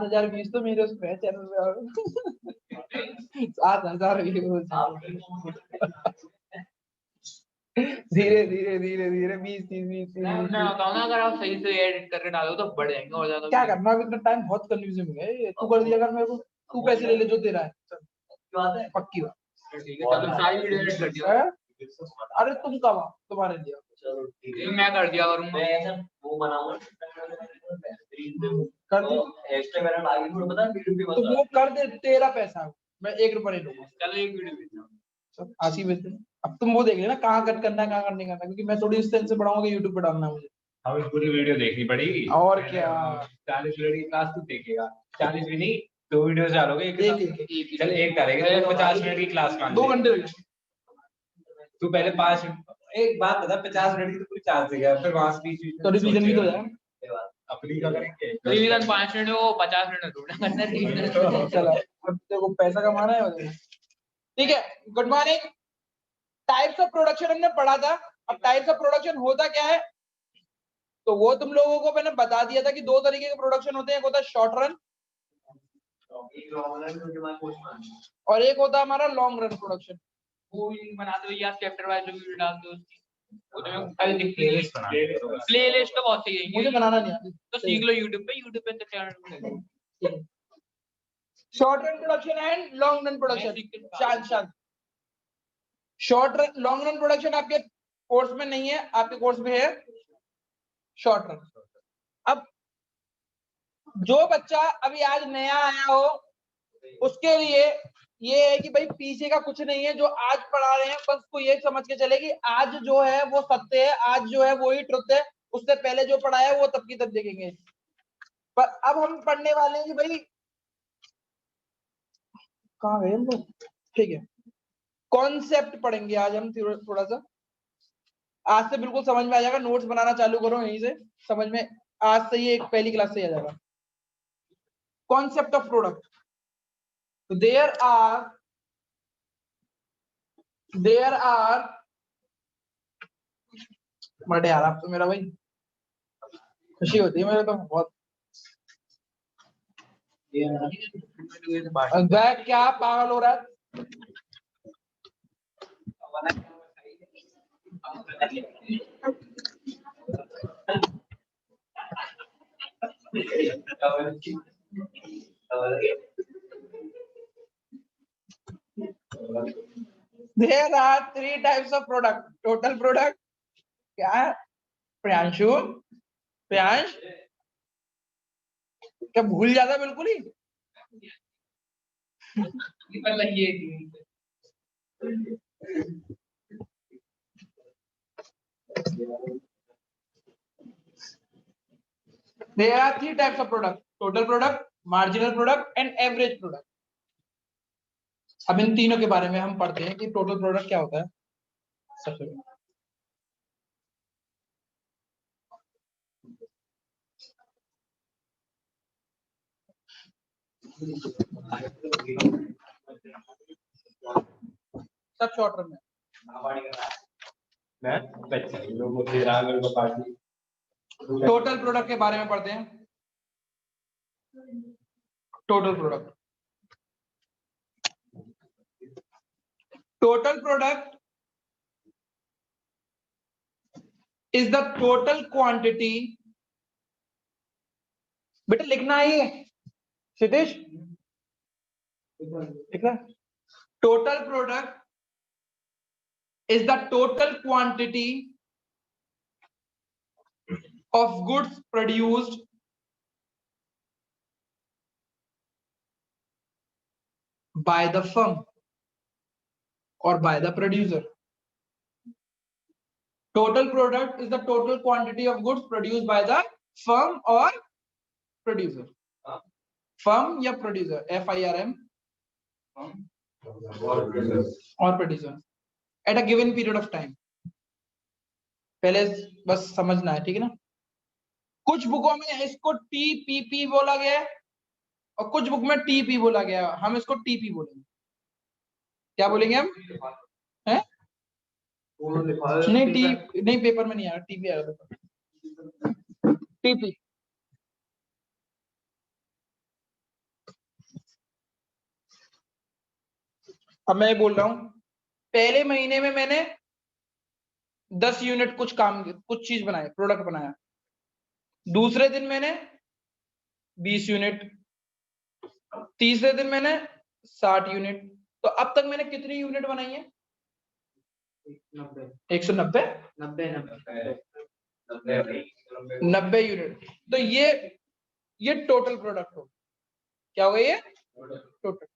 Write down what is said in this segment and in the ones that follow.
7,000 views तो मेरे उसमें है चैनल पे 7,000 व्यूज। धीरे धीरे धीरे धीरे 20-30 मैं बताऊं ना, अगर आप सही से एडिट करके डालो तो बढ़ जाएंगे और ज्यादा। क्या करना, अभी इतना टाइम बहुत कंफ्यूजिंग है ये। तू कर दिया कर मेरे को, तू पैसे ले ले जो तेरा है, पक्की बात। ठीक है, चलो सारी वीडियो एडिट कर दिया। अरे तुम कब आओ, तुम्हारे लिए चलो ठीक है, मैं कर दिया करूंगा। मैं वो बनाऊंगा कर दो एक्स्ट्रा मेरा आगे थोड़ा बता वीडियो पे तो वो कर दे, तेरा पैसा मैं 1 रुपया नहीं लूंगा। चलो एक वीडियो भेजना सब आसी भेज दे। अब तुम वो देख लेना कहाँ कट करना है कहाँ कट नहीं करना, क्योंकि मैं थोड़ी डिस्टेंस से बढ़ाऊंगा कि यूट्यूब पे डालना है मुझे। हमें पूरी वीडियो देखनी पड़ेगी। और क्या 40 मिनट की क्लास तू देखेगा, 40 भी नहीं 2 वीडियो डालोगे एक चल एक करेंगे तो 50 मिनट की क्लास मान 2 घंटे हो गए। तू पहले 5 एक बात बता, 50 मिनट की तो पूरी चार्ज देगा, फिर वहां से तो रिवीजन भी तो है अपनी का करेंगे। रिवीजन 5 मिनट वो 50 मिनट थोड़ा करना रिवीजन। चलो अब देखो पैसा कमाना है, ठीक है। Good morning. Types of production हमने पढ़ा था। अब टाइप्स ऑफ प्रोडक्शन होता क्या है, तो वो तुम लोगों को मैंने बता दिया था कि 2 तरीके के प्रोडक्शन होते हैं, एक होता है शॉर्ट रन और एक होता है हमारा लॉन्ग रन प्रोडक्शन। वो लिंक बना दो या चैप्टर वाइज वीडियो डाल दो उसकी, वो तो मैं खाली दिख प्लेलिस्ट बना दो। प्लेलिस्ट तो बहुत सही है, मुझे बनाना नहीं आता तो सीख लो यूट्यूब पे तो channel. Short run production and long run production. शांत short run long run production आपके कोर्स में नहीं है, आपके कोर्स में है शॉर्ट रन। अब जो बच्चा अभी आज नया आया हो उसके लिए ये है कि भाई पीछे का कुछ नहीं है, जो आज पढ़ा रहे हैं बस को ये समझ के चले कि आज जो है वो सत्य है, आज जो है वो ही ट्रुथ है, उससे पहले जो पढ़ा है वो तब की तब देखेंगे। पर अब हम पढ़ने वाले हैं कि भाई कहाँ गए हम लोग, ठीक है। कॉन्सेप्ट पढ़ेंगे आज हम थोड़ा सा, आज से बिल्कुल समझ में आ जाएगा। नोट्स बनाना चालू करो यहीं से, समझ में आज से ही एक पहली क्लास से आ जाएगा। Concept of product. There are बड़े यार, आप तो मेरा भाई खुशी होती है मेरे तो बहुत। बैग क्या पागल हो रहा है? There are 3 types of product. Total product क्या है? प्रियांशु, प्रियांश क्या भूल जाता बिल्कुल ही। There are 3 types of product: total product, marginal product and average product. अब इन तीनों के बारे में हम पढ़ते हैं कि टोटल प्रोडक्ट क्या होता है। सबसे सब शॉर्ट रन में टोटल प्रोडक्ट के बारे में पढ़ते हैं। Total product, total product is the total quantity। बेटा लिखना ही है सिद्धेश, ठीक है। Total product is the total quantity of goods produced by the firm or by the producer। Total product is the total quantity of goods produced by the firm or producer। firm या producer, FIRM और producer at a given period of time। पहले बस समझना है, ठीक है ना। कुछ बुकों में इसको TPP बोला गया है और कुछ बुक में TP बोला गया है, हम इसको TP बोलेंगे। क्या बोलेंगे हम? हैं? नहीं टी नहीं, पेपर में नहीं आया, टीपी आया था। टीपी अब मैं बोल रहा हूं पहले महीने में मैंने 10 यूनिट कुछ चीज बनाया, प्रोडक्ट बनाया। दूसरे दिन मैंने 20 यूनिट, तीसरे दिन मैंने 60 यूनिट। तो अब तक मैंने कितनी यूनिट बनाई है? 190 90 यूनिट। तो ये टोटल प्रोडक्ट हो, क्या हो गया ये टोटल।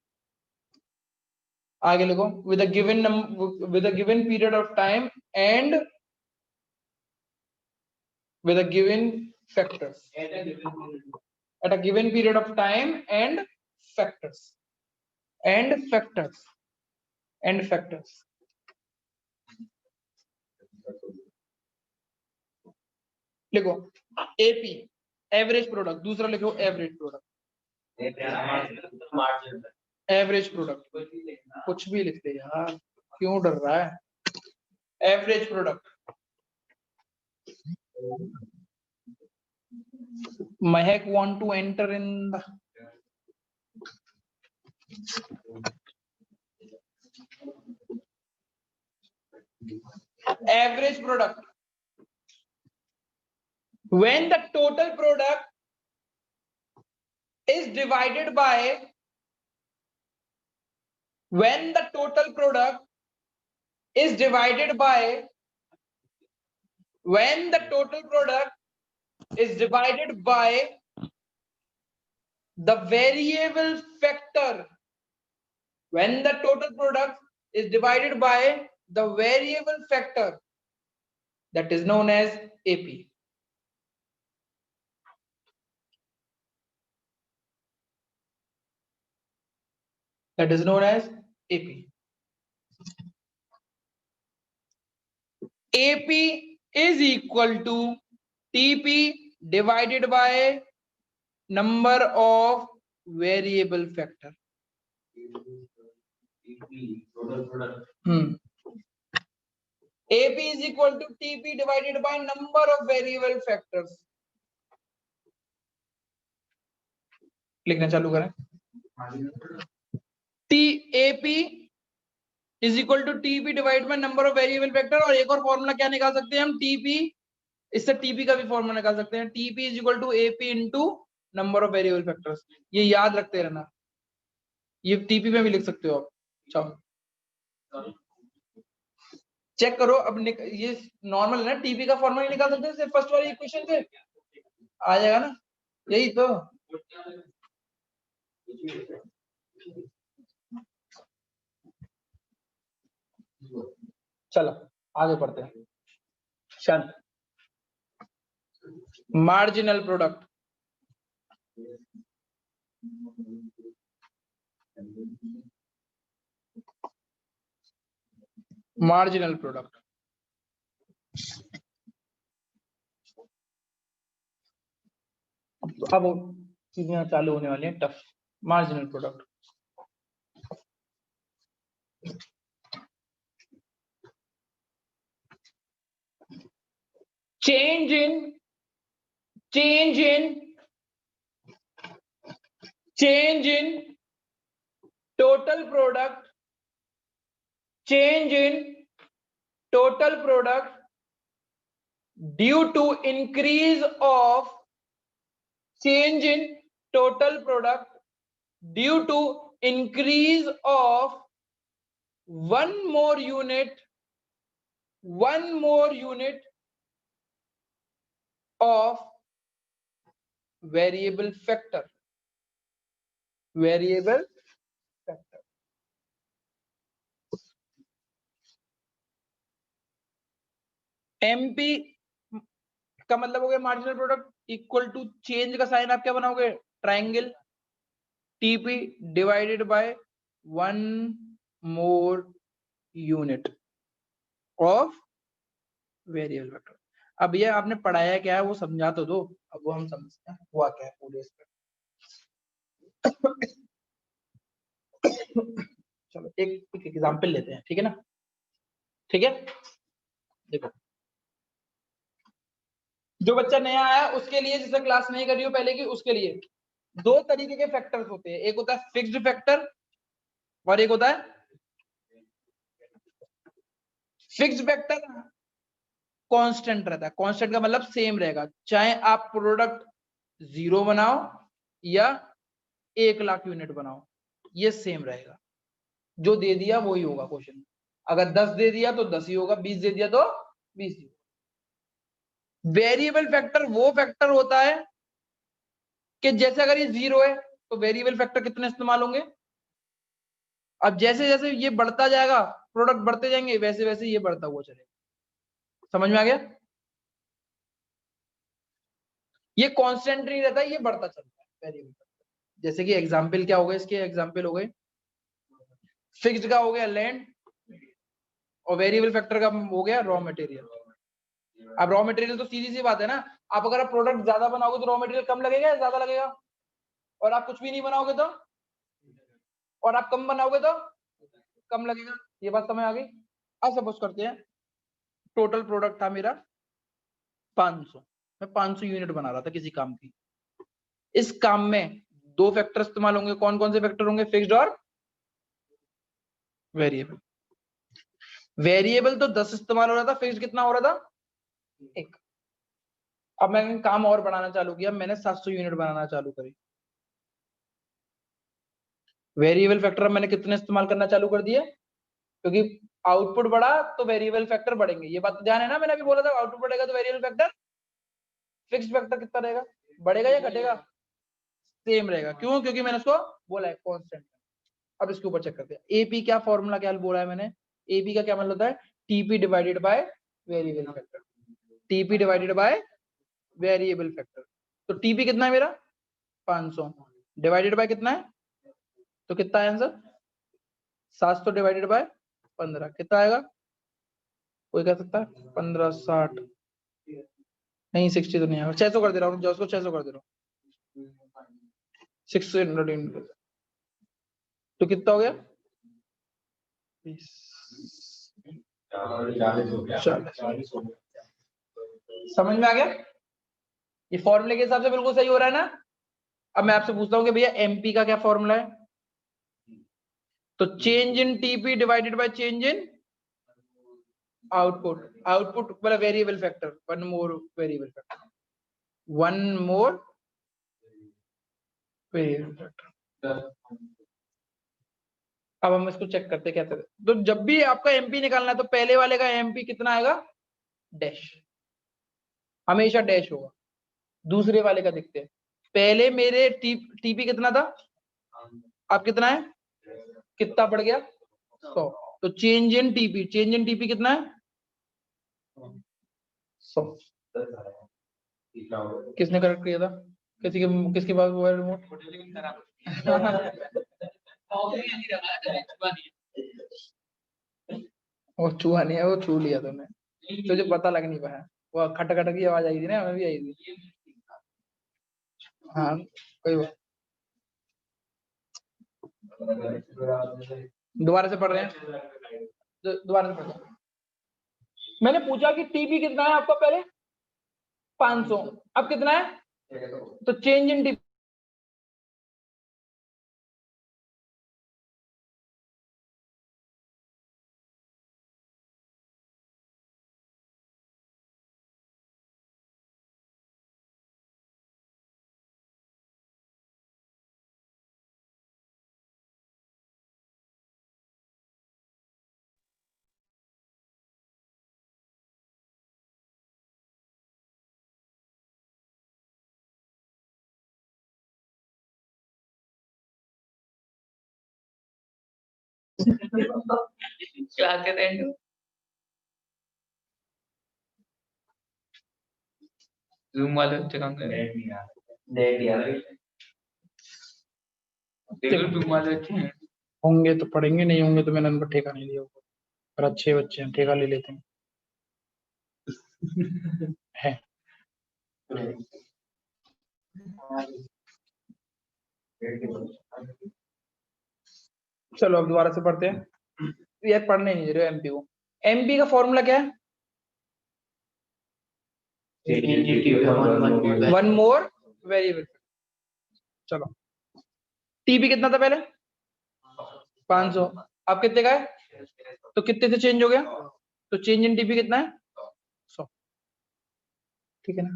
आगे लिखो with a given period of time and with a given factors at a given period of time and factors लिखो एपी एवरेज प्रोडक्ट, दूसरा लिखो एवरेज प्रोडक्ट, एवरेज प्रोडक्ट, कुछ भी लिखते यार, क्यों डर रहा है? Average product, Mahek want to enter in the average product. When the total product is divided by the variable factor, when the total product is divided by the variable factor, that is known as AP. That is known as AP. AP is equal to TP divided by number of variable factor. AP is equal to TP divided by number of variable factors. लिखना चालू करें। AP is equal to TP divided by number of variable factor। और एक और formula क्या निकाल सकते हैं हम? TP, इससे TP का भी फॉर्मूला निकाल सकते हैं। TP is equal to AP into number of variable factors। ये याद रखते रहना, ये TP में भी लिख सकते हो आप। चलो चेक करो अब ये नॉर्मल है ना, टीपी का फॉर्मूला निकाल सकते हैं सिर्फ फर्स्ट वाली इक्वेशन से आ जाएगा ना, यही तो। चलो आगे बढ़ते हैं। चल मार्जिनल प्रोडक्ट, मार्जिनल प्रोडक्ट अब चीजें चालू होने वाली हैं tough. Marginal product, change in total product, change in total product due to increase of change in total product due to increase of one more unit of variable factor, MP का मतलब हो गया marginal product equal to change का sign आप क्या बनाओगे? Triangle. TP divided by one more unit of variable factor. अब ये आपने पढ़ाया क्या है वो समझा तो दो, अब वो हम समझते हैं हुआ क्या है पूरे इस पर। चलो एक एग्जांपल लेते हैं, ठीक है ना? ठीक है, देखो जो बच्चा नया आया उसके लिए, जिसने क्लास नहीं करी हो पहले की, उसके लिए दो तरीके के फैक्टर्स होते हैं, एक होता है फिक्स्ड फैक्टर और एक होता है फिक्स्ड वेक्टर कांस्टेंट रहता है, कांस्टेंट का मतलब सेम रहेगा, चाहे आप प्रोडक्ट 0 बनाओ या 1,00,000 यूनिट बनाओ, ये सेम रहेगा, जो दे दिया वही होगा क्वेश्चन। अगर 10 दे दिया तो 10 ही होगा, 20 दे दिया तो 20 ही होगा। वेरिएबल फैक्टर वो फैक्टर होता है कि जैसे अगर ये 0 है तो वेरिएबल फैक्टर कितने इस्तेमाल होंगे, अब जैसे जैसे ये बढ़ता जाएगा, प्रोडक्ट बढ़ते जाएंगे, वैसे वैसे ये बढ़ता हुआ चलेगा। समझ में आ गया? ये कांस्टेंट नहीं रहता, ये बढ़ता चलता है वेरिएबल फैक्टर। जैसे कि एग्जांपल क्या हो गए, इसके एग्जांपल हो गए, फिक्स्ड का हो गया लैंड, और वेरिएबल फैक्टर का हो गया रॉ मटेरियल। अब रॉ मटेरियल तो सीधी सी बात है ना, आप अगर आप प्रोडक्ट ज्यादा बनाओगे तो रॉ मटेरियल कम लगेगा या ज्यादा लगेगा, और आप कुछ भी नहीं बनाओगे तो, और आप कम बनाओगे तो कम लगेगा। ये बात समझ आ गई? अब सपोज करते हैं टोटल प्रोडक्ट था मेरा 500, मैं 500 यूनिट बना रहा था किसी काम की। इस काम में दो फैक्टर इस्तेमाल होंगे, कौन कौन से फैक्टर होंगे, फिक्स्ड और वेरिएबल। वेरिएबल तो 10 इस्तेमाल हो रहा था, फिक्स्ड कितना हो रहा था, 1। अब मैंने काम और बढ़ाना चालू किया, मैंने 700 यूनिट बनाना चालू करी। वेरिएबल फैक्टर मैंने कितने इस्तेमाल करना चालू कर दिए, क्योंकि आउटपुट बढ़ा तो वेरिएबल फैक्टर बढ़ेंगे, ये बात ध्यान है ना, मैंने अभी बोला था आउटपुट बढ़ेगा तो वेरिएबल फैक्टर, फिक्स्ड फैक्टर कितना रहेगा, बढ़ेगा या घटेगा, सेम रहेगा। क्यों? क्योंकि मैंने उसको बोला है कांस्टेंट। अब इसके ऊपर चेक करते हैं, एपी क्या फॉर्मूला क्या बोला है मैंने, एपी का क्या मतलब होता है, TP divided by variable factor, TP divided by variable factor. तो टीपी कितना है मेरा 500 डिवाइडेड बाय कितना है, तो कितना है आंसर 700 डिवाइडेड बाय 15 कितना आएगा, कोई कह सकता है 1560, नहीं 60 तो नहीं आएगा, 600 कर दे रहा हूँ, जो उसको 600 कर दे रहा हूँ, 600 तो कितना हो गया 40। समझ में आ गया? ये फॉर्मूले के हिसाब से बिल्कुल सही हो रहा है ना। अब मैं आपसे पूछता हूँ कि भैया एमपी का क्या फॉर्मूला है, तो change in TP divided by change in output, output मतलब variable factor, one more variable factor, one more variable factor. अब हम इसको चेक करते क्या करते, तो जब भी आपका एमपी निकालना है तो पहले वाले का एमपी कितना आएगा, डैश, हमेशा डैश होगा। दूसरे वाले का देखते हैं, पहले मेरे टीपी कितना था, अब कितना है, कितना बढ़ गया 100, तो change in TP, change in TP कितना है 100। किसने करेक्ट किया था, किसके पास वो है रिमोट वो चूहा नहीं है, वो छू लिया तुमने, तुझे पता लग नहीं पाया, वो खट खट की आवाज आई थी ना, हमें भी आई थी। हाँ कोई बात, दोबारा से पढ़ रहे हैं, दोबारा से पढ़ रहे हैं। मैंने पूछा कि टीपी कितना है आपका पहले 500, अब कितना है, तो चेंज इन टीपी क्लास के एंड जूम वाले बच्चे काम कर रहे हैं, देखो जूम वाले बच्चे हैं, होंगे तो पढ़ेंगे, नहीं होंगे तो मैंने उनको ठेका नहीं दिया, पर अच्छे बच्चे हैं ठेका ले लेते हैं है। चलो अब दोबारा से पढ़ते हैं, यार पढ़ने नहीं दे रहे एमपी को, एमपी का फॉर्मूला क्या है, वन मोर वेरिएबल। चलो टीपी कितना था पहले 500, अब कितने का है, तो कितने से चेंज हो गया तो चेंज इन टीपी कितना है 100, ठीक है ना।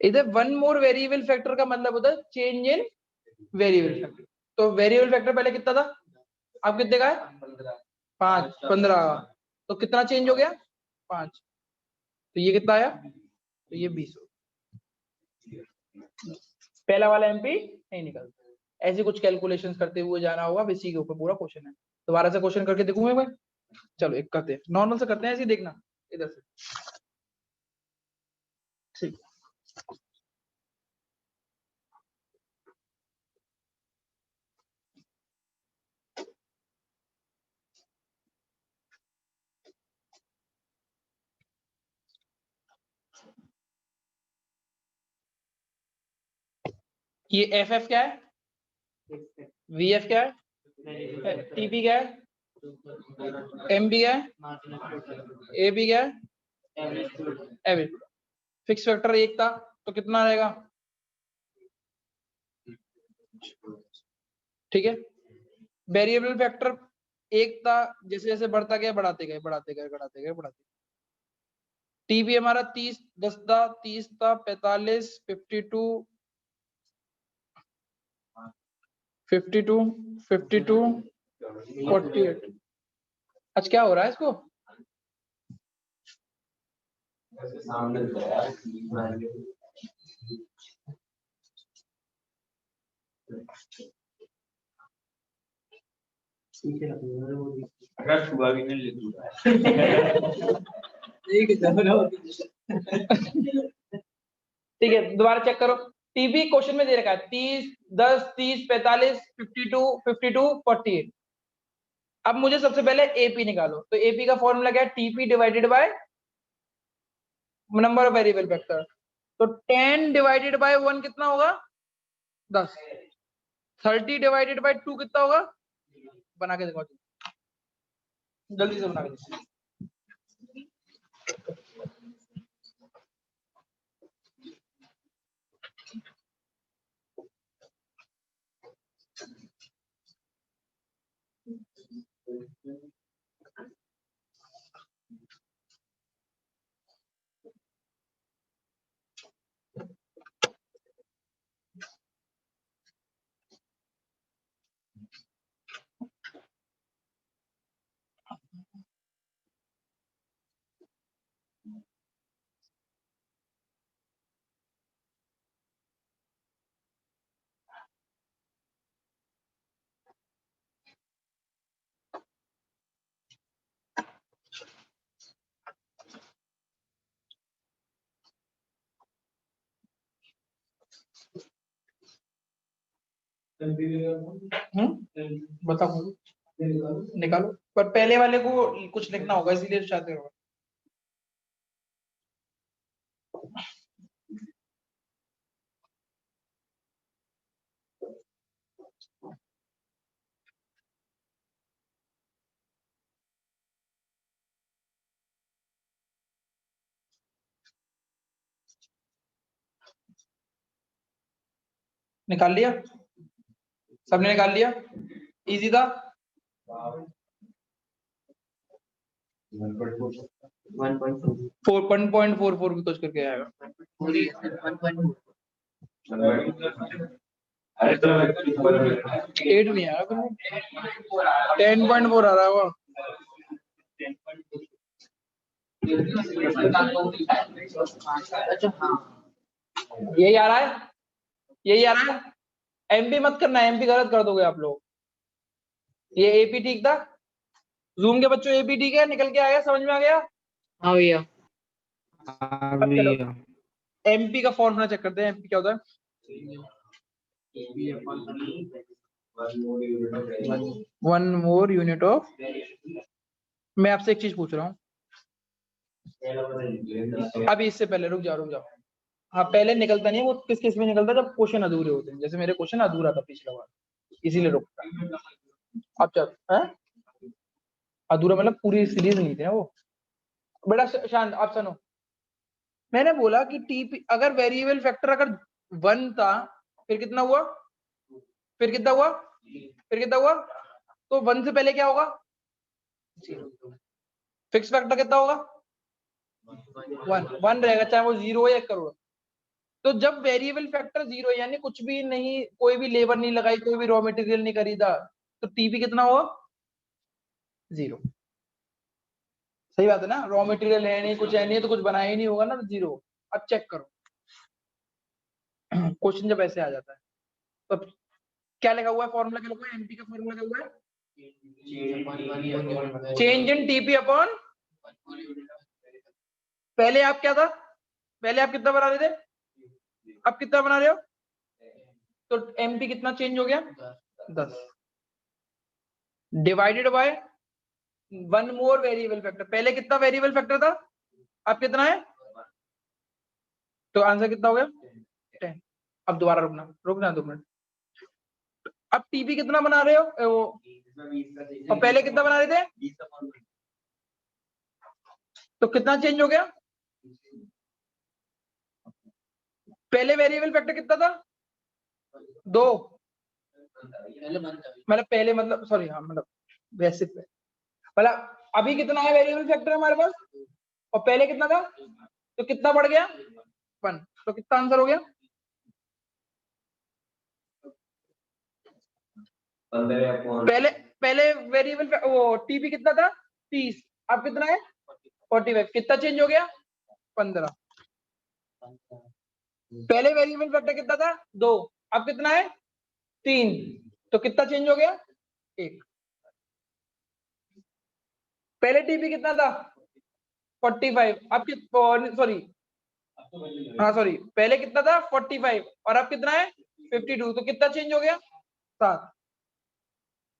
इधर वन मोर वेरिएबल फैक्टर का मतलब होता है चेंज इन वेरिएबल फैक्टर। तो वेरिएबल फैक्टर पहले कितना था, आप कितने का है 5, 15, तो कितना चेंज हो गया 5, तो ये कितना आया, तो ये 20। पहला वाला एमपी नहीं निकलता। ऐसे कुछ कैलकुलेशंस करते हुए जाना होगा, इसी के ऊपर पूरा क्वेश्चन है। दोबारा से क्वेश्चन करके देखूंगा भाई, चलो एक करते हैं, नॉर्मल से करते हैं, ऐसे ही देखना इधर से, ठीक। ये एफ एफ क्या है, वी एफ क्या है, टीपी क्या है, एम बी क्या है, ए बी क्या है, एवरेज। फिक्स फैक्टर एक था तो कितना रहेगा, ठीक है। वेरिएबल फैक्टर एक था, जैसे जैसे बढ़ता गया बढ़ाते गए बढ़ाते गए बढ़ाते गए बढ़ाते गए। टीबी हमारा 30 10 था, 30 था, 45, 52, 52, 52, 48। आज क्या हो रहा है इसको, अगर सुबह भी नहीं ले ठीक है, दोबारा चेक करो। टीबी क्वेश्चन में दे रखा है 30 10 30 45 52 52 48। अब मुझे सबसे पहले एपी निकालो, तो एपी का फॉर्मूला क्या है, TP divided by number of variable factor. तो 10 डिवाइडेड बाय 1 कितना होगा 10, 30 डिवाइडेड बाय 2 कितना होगा, बना के देखो जल्दी से, बना के देखो। बताओ, निकालो, पर पहले वाले को कुछ लिखना होगा इसीलिए चाहते हो। निकाल लिया, सबने निकाल लिया, इजी था। 1.44 भी कुछ करके आएगा, 8 नहीं आया, 10.4 आ रहा होगा। यही आ रहा है, यही आ रहा है। एमपी मत करना, एमपी गलत कर दोगे आप लोग। ये एपी ठीक था, जूम के बच्चों एपी ठीक है, निकल के आया, समझ में आ गया। हाँ भैया, एमपी का फॉर्मूला चेक करते हैं, एमपी क्या होता है, वन मोर यूनिट ऑफ। मैं आपसे एक चीज पूछ रहा हूँ, अभी इससे पहले रुक जाओ। हाँ पहले निकलता नहीं है वो, किस किस में निकलता है, जब क्वेश्चन अधूरे होते हैं, जैसे मेरे क्वेश्चन अधूरा था पिछला बार, इसीलिए रुक। अब चल अधूरा मतलब पूरी सीरीज नहीं थी ना वो। बड़ा शांत, आप सुनो, मैंने बोला कि टीपी अगर वेरिएबल फैक्टर अगर 1 था, फिर कितना हुआ, फिर कितना हुआ, फिर कितना हुआ, तो 1 से पहले क्या होगा, फिक्स फैक्टर कितना होगा 1 रहेगा, चाहे वो 0 या 1 करोड़। तो जब वेरिएबल फैक्टर 0 है, यानी कुछ भी नहीं, कोई भी लेबर नहीं लगाई, कोई भी रॉ मटेरियल नहीं खरीदा, तो टीपी कितना होगा 0। सही बात है ना, रॉ मटेरियल है नहीं, कुछ है नहीं, तो कुछ बनाया ही नहीं होगा ना, तो 0। अब चेक करो क्वेश्चन जब ऐसे आ जाता है तो क्या लिखा हुआ है, फॉर्मूला क्या लिखा हुआ है, एमपी का फॉर्मूला क्या हुआ है, चेंज इन टीपी अपॉन, पहले आप क्या था, पहले आप कितना बना रहे थे, अब कितना बना रहे हो, तो एमपी कितना चेंज हो गया 10 divided by 1 more variable factor. पहले कितना वेरिएबल फैक्टर था, अब कितना है, तो आंसर कितना हो गया 10। अब दोबारा रुकना 2 मिनट। अब टीपी कितना बना रहे हो वो, और पहले कितना बना रहे थे, तो कितना चेंज हो गया, पहले वेरिएबल फैक्टर कितना था 2, मतलब पहले, मतलब सॉरी, हाँ मतलब वैसे मतलब अभी कितना है वेरिएबल फैक्टर हमारे पास, और पहले कितना था, तो कितना बढ़ गया 1, तो कितना आंसर हो गया, पहले पहले वेरिएबल वो टीपी कितना था 30, अब कितना है 45, कितना चेंज हो गया 15। पहले वेरिएबल फैक्टर कितना था 2, अब कितना है 3, तो कितना चेंज हो गया 1। पहले टीपी कितना था 45, अब सॉरी, हाँ सॉरी, पहले कितना था 45 और अब कितना है 52, तो कितना चेंज हो गया 7।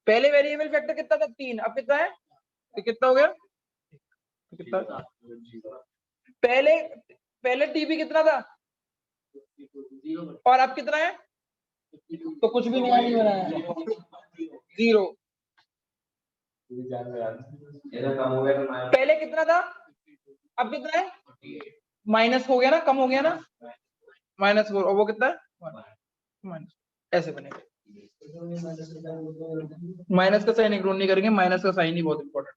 पहले वेरिएबल फैक्टर कितना था 3, अब कितना है, तो कितना हो गया, तो कितना, पहले पहले टीपी कितना था और अब कितना है, तो कुछ भी नया नहीं बनाया 0। पहले कितना था, अब कितना है, माइनस हो गया ना, कम हो गया ना, -4, और वो कितना है माइनस, ऐसे बनेगा। माइनस का साइन इग्नोर नहीं करेंगे, माइनस का साइन ही बहुत इंपॉर्टेंट।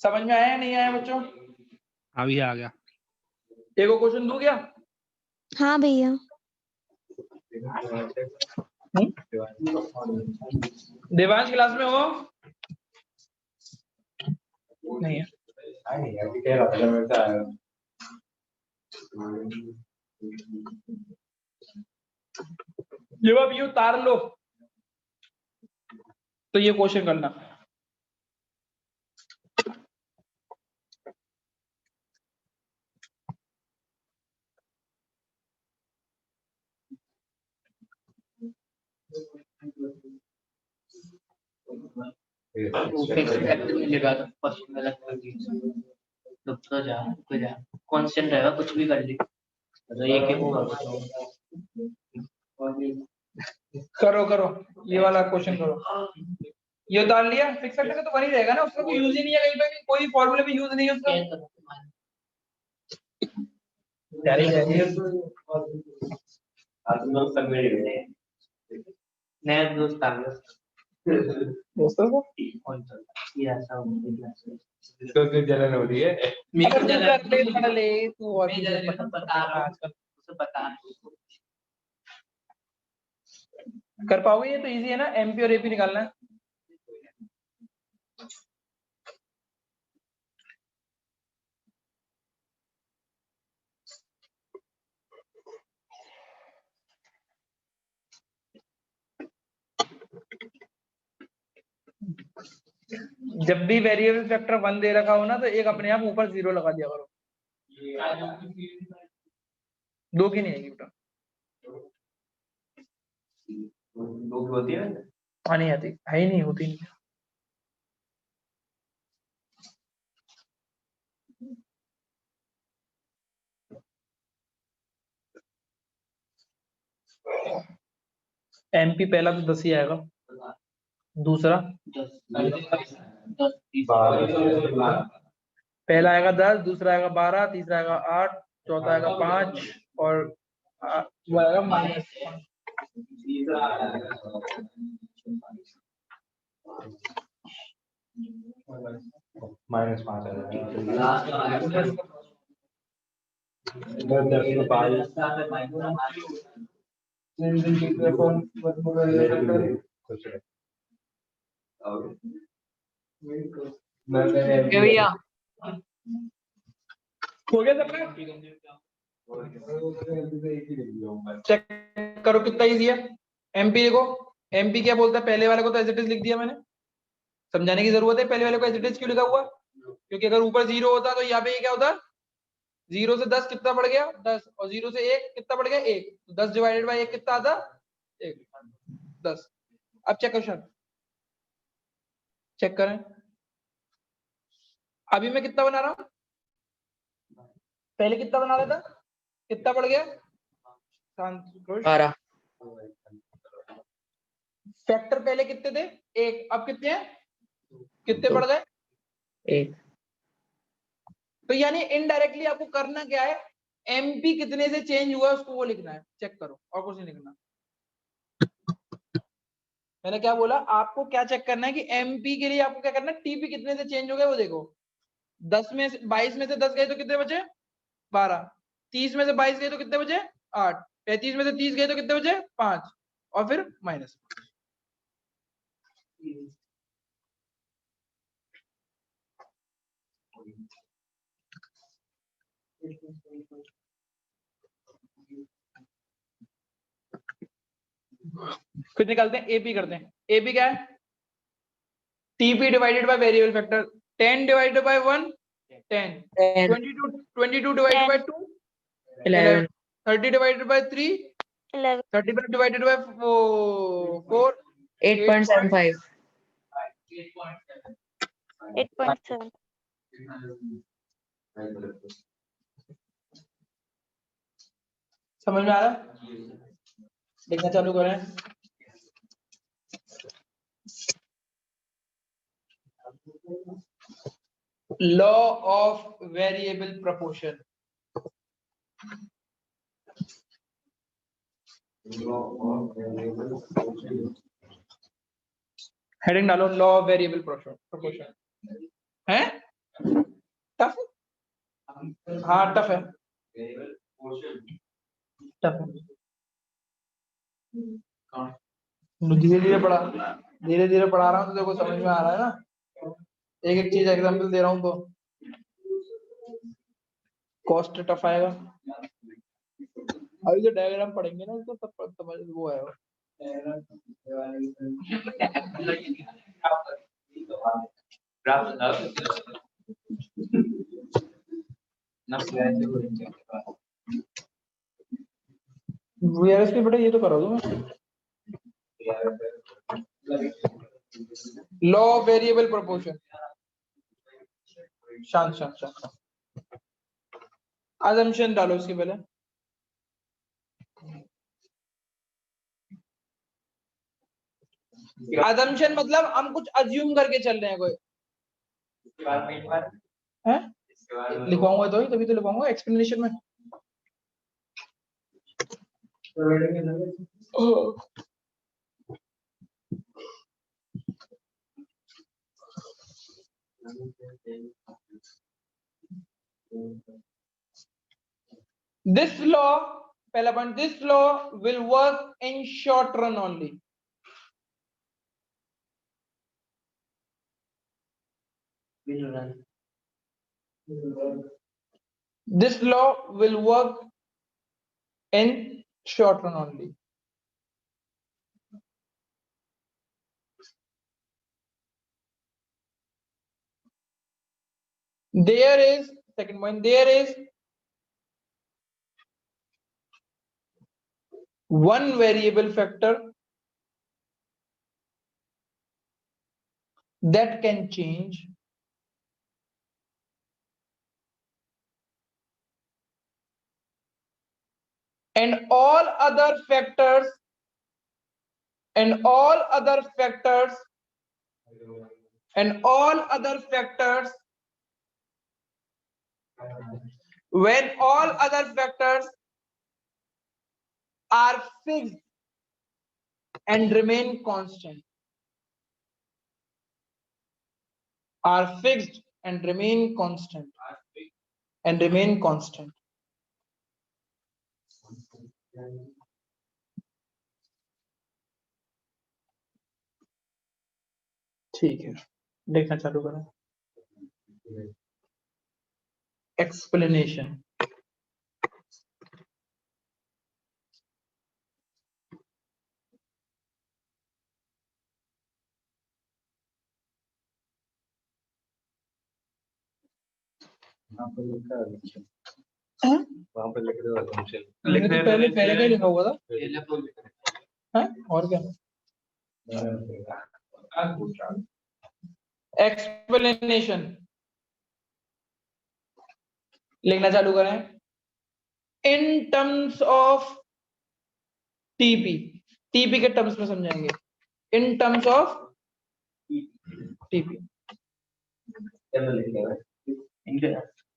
समझ में आया या नहीं आया बच्चों, अभी आ गया। एक और क्वेश्चन दूं क्या, हाँ भैया। देवांश क्लास में हो, नहीं है, जब आप ये उतार लो तो ये क्वेश्चन करना, कांस्टेंट रहेगा, कुछ भी कर ली, तो एक एक होगा। करो करो ये वाला क्वेश्चन करो, ये उतार लिया, फिक्स फैक्टर का तो वही रहेगा ना, उसका कोई यूज ही नहीं है, कहीं पे कोई फॉर्मूले में यूज नहीं है उसका। नया दोस्त आ गया दोस्तों को ये ऐसा तो जलन हो रही है, अगर तू कर ले पढ़ ले, तू और भी बता रहा हूँ, उसे बता कर पाओगे, ये तो इजी है ना, एमपी और एपी निकालना है। जब भी वेरिएबल फैक्टर 1 दे रखा हो ना, तो एक अपने आप ऊपर 0 लगा दिया करो, 2 की नहीं आएगी बेटा, 2 होती है, हाँ नहीं आती है ही नहीं, होती नहीं। एमपी पहला तो 10 ही आएगा, दूसरा 10 पहला आएगा 10, दूसरा आएगा 12, तीसरा आएगा 8, चौथा आएगा 5 और वो आएगा -5। -5 आ जाएगा। इधर 10 में 22 भैया हो गया सबका? चेक करो कितना इजी है। एमपी देखो, एमपी क्या बोलता है, पहले वाले को तो एज इट इज लिख दिया मैंने, समझाने की जरूरत है पहले वाले को एज इट इज क्यों लिखा हुआ, क्योंकि अगर ऊपर 0 होता तो यहाँ पे क्या होता, 0 से 10 कितना बढ़ गया 10, और 0 से 1 कितना बढ़ गया 1, तो 10 डिवाइडेड बाय 1 कितना आता 1, 10। अब चेक क्वेश्चन चेक करें, अभी मैं कितना बना रहा हूं, पहले कितना बना रहा था, कितना बढ़ गया 12। फैक्टर पहले कितने थे 1, अब कितने हैं, कितने बढ़ गए 1। तो यानी इनडायरेक्टली आपको करना क्या है, एमपी कितने से चेंज हुआ उसको वो लिखना है, चेक करो और कुछ नहीं लिखना। मैंने क्या बोला, आपको क्या चेक करना है कि एमपी के लिए आपको क्या करना है, टीपी कितने से चेंज हो गया वो देखो। 10 में से 22 में से 10 गए तो कितने बचे 12, 30 में से 22 गए तो कितने बचे 8, 35 में से 30 गए तो कितने बचे 5, और फिर माइनस। फिर निकालते हैं, एपी करते हैं। एपी क्या है, TP divided by variable factor. 10 divided by 1 10, 22 divided by 2 11, 30 divided by 3 11, 35 divided by 4 8.75, 8.7. समझ में आ रहा है, लिखना चालू करें। Law of variable proportion, heading डालो लॉ ऑफ वेरिएबल प्रोपोर्शन। है टफ, हाँ टफ है, टफ है। धीरे धीरे पढ़ा रहा हूँ तो देखो समझ में आ रहा है ना, एक एक चीज एग्जांपल दे रहा हूँ तो कॉस्ट टफ आएगा। अभी जो डायग्राम पढ़ेंगे ना तो तब समझ वो आएगा। वीआरएस पे बेटा ये तो करा दो मैं, लॉ ऑफ वेरिएबल प्रोपोर्शन। शांत शांत शांत, assumption डालो उसके पहले। assumption मतलब हम कुछ अज्यूम करके चल रहे हैं कोई, है लिखवाऊंगा तो ही तभी तो लिखवाऊंगा एक्सप्लेनेशन में। This law, पहला point, this law will work in short run only. This law will work in short run only. There is, second point, there is one variable factor that can change and all other factors and all other factors, when all other factors are fixed and remain constant, are fixed and remain constant, and remain constant. ठीक है, देखना चालू करें. Explanation. वहाँ पर लिखा है assumption. हाँ? वहाँ पर लिख दो assumption. मैंने तो पहले पहले क्या लिखा हुआ था? हाँ? और क्या? Explanation. लिखना चालू करें. In terms of TP, TP के टर्म्स में समझाएंगे. In terms of TP. अंदर लिखा है. इनके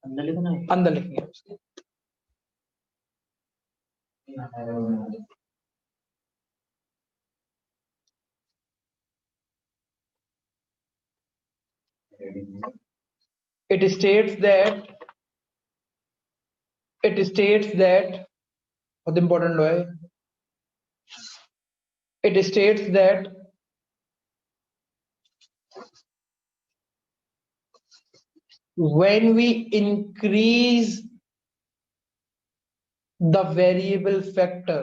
अंदर लिखना है. अंदर लिखेंगे. It states that बहुत important law है. It states that when we increase the variable factor,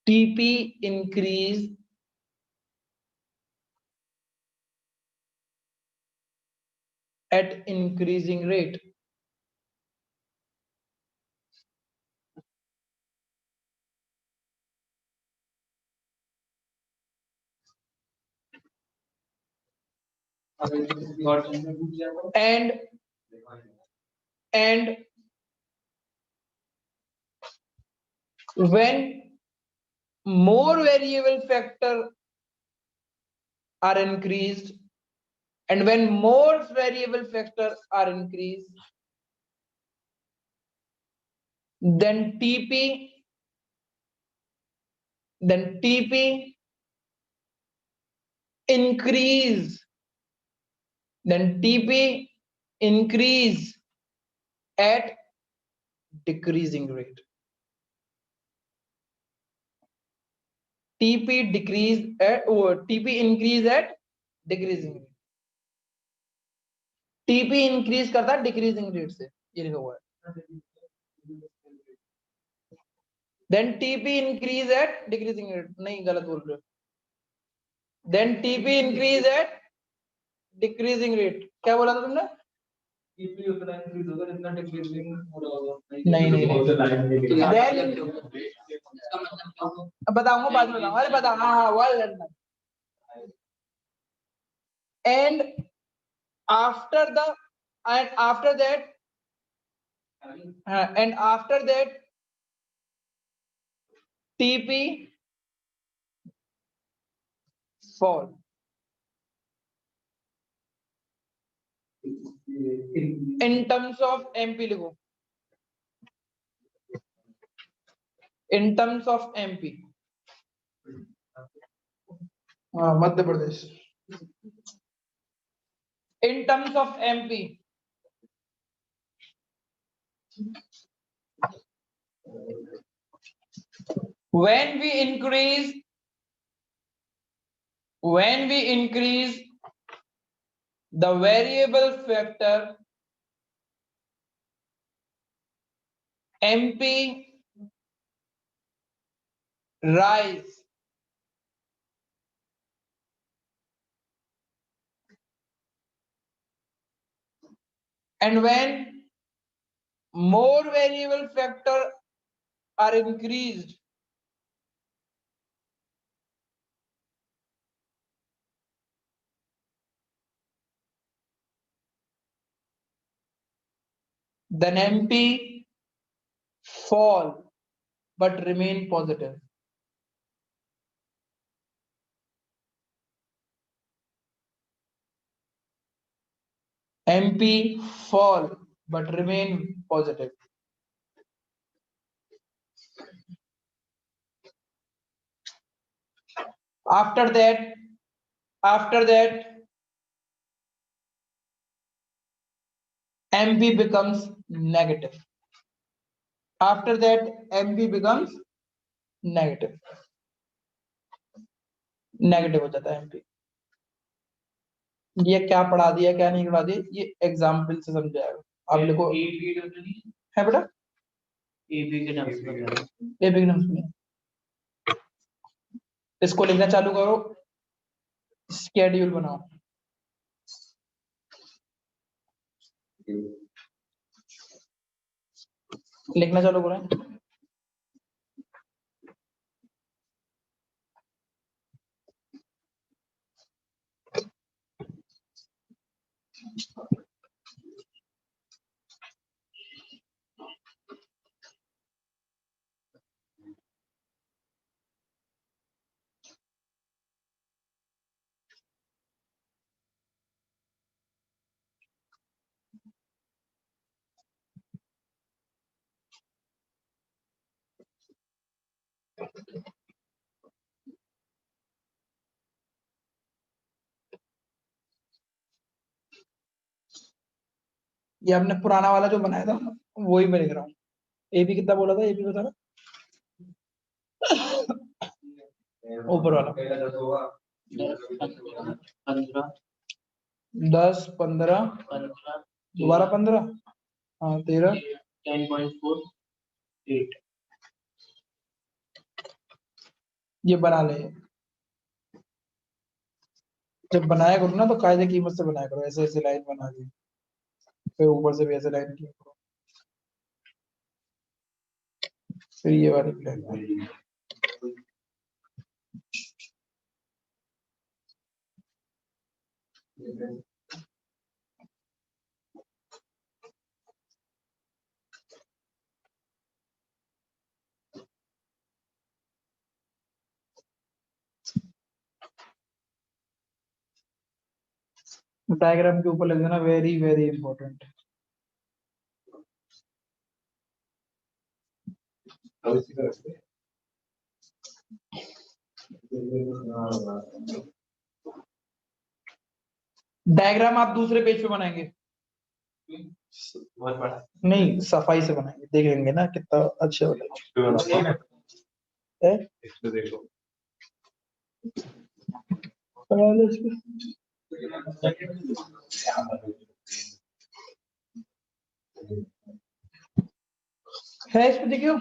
TP increase at increasing rate. And when more variable factor are increased, and when more variable factor are increased, then TP increase at decreasing rate. TP increase at decreasing rate. TP increase करता है decreasing rate से, ये लिखा हुआ है. Then TP increase at decreasing rate. नहीं, गलत बोल रहे हो. Then TP increase at decreasing rate. क्या बोला था तुमने? TP उतना increase होगा जितना decreasing हो रहा होगा. नहीं. Then बताऊंगा बाद में बताऊंगा. अरे बता. हाँ well. And after that TP fall. In terms of MP लिखो. In terms of MP. Madhya Pradesh. In terms of MP. When we increase the variable factor MP rise, and when more variable factor are increased, then MP fall but remain positive. MP fall but remain positive. After that MP becomes negative. After that MP becomes negative. Negative हो जाता है MP. ये क्या पढ़ा दिया क्या नहीं पढ़ा दिया ये एग्जाम्पल से समझाएगा. आप लिखो है बेटा एबी के नाम से एबी के नाम से. इसको लिखना चालू करो. स्केड्यूल बनाओ. लिखना चालू करो. ये हमने पुराना वाला जो बनाया था वही मैं लिख रहा हूँ. एबी कितना बोला था एबी बता रहा ऊपर वाला 10 15 दोबारा 15 हाँ 13 10.48 ये बना ले. जब बनाया करो ना तो कायदे कीमत से बनाया करो. ऐसे ऐसे लाइन बना दी फिर ऊपर से भी ऐसे लाइन किया करो. फिर ये वाली लाइन डायग्राम के ऊपर लिख देना वेरी वेरी इंपॉर्टेंट. डायग्राम आप दूसरे पेज पे बनाएंगे. बहुत बड़ा नहीं सफाई से बनाएंगे. देखेंगे ना कितना अच्छा बनेगा. इसको देखो है इस पे देखियो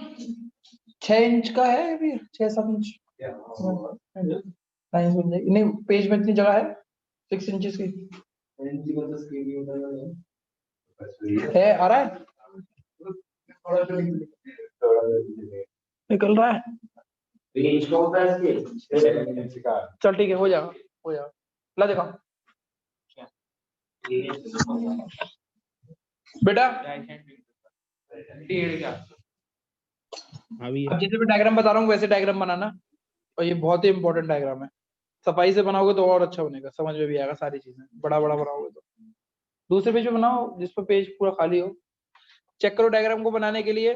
6 इंच का है अभी 6-7 इंच. नहीं पेज में इतनी जगह है 6 इंचेस की है. आ रहा है निकल रहा है. चल ठीक है हो जाएगा ला देखो बेटा. अभी अब जैसे मैं डायग्राम बता रहा हूँ वैसे डायग्राम बनाना. और ये बहुत ही इंपॉर्टेंट डायग्राम है. सफाई से बनाओगे तो और अच्छा बनेगा. समझ में भी आएगा सारी चीजें. बड़ा बड़ा बनाओगे तो दूसरे पेज पे बनाओ जिस पर पेज पूरा खाली हो. चेक करो डायग्राम को बनाने के लिए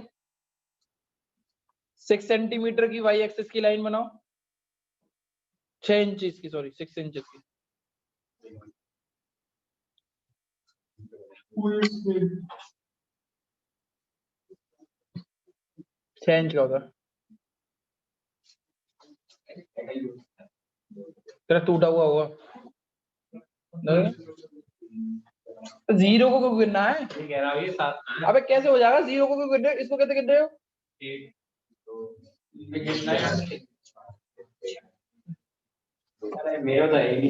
6 सेंटीमीटर की वाई एक्सिस की लाइन बनाओ. 6 इंचेस की सॉरी 6 इंचेस की. छह इंच का होता है. तेरा टूटा हुआ होगा. जीरो को क्यों गिनना है. ये कह रहा हूँ ये 7 अबे कैसे हो जाएगा. जीरो को क्यों गिन रहे हो. इसको कैसे गिन रहे हो. 1 अरे मेरा तो है ही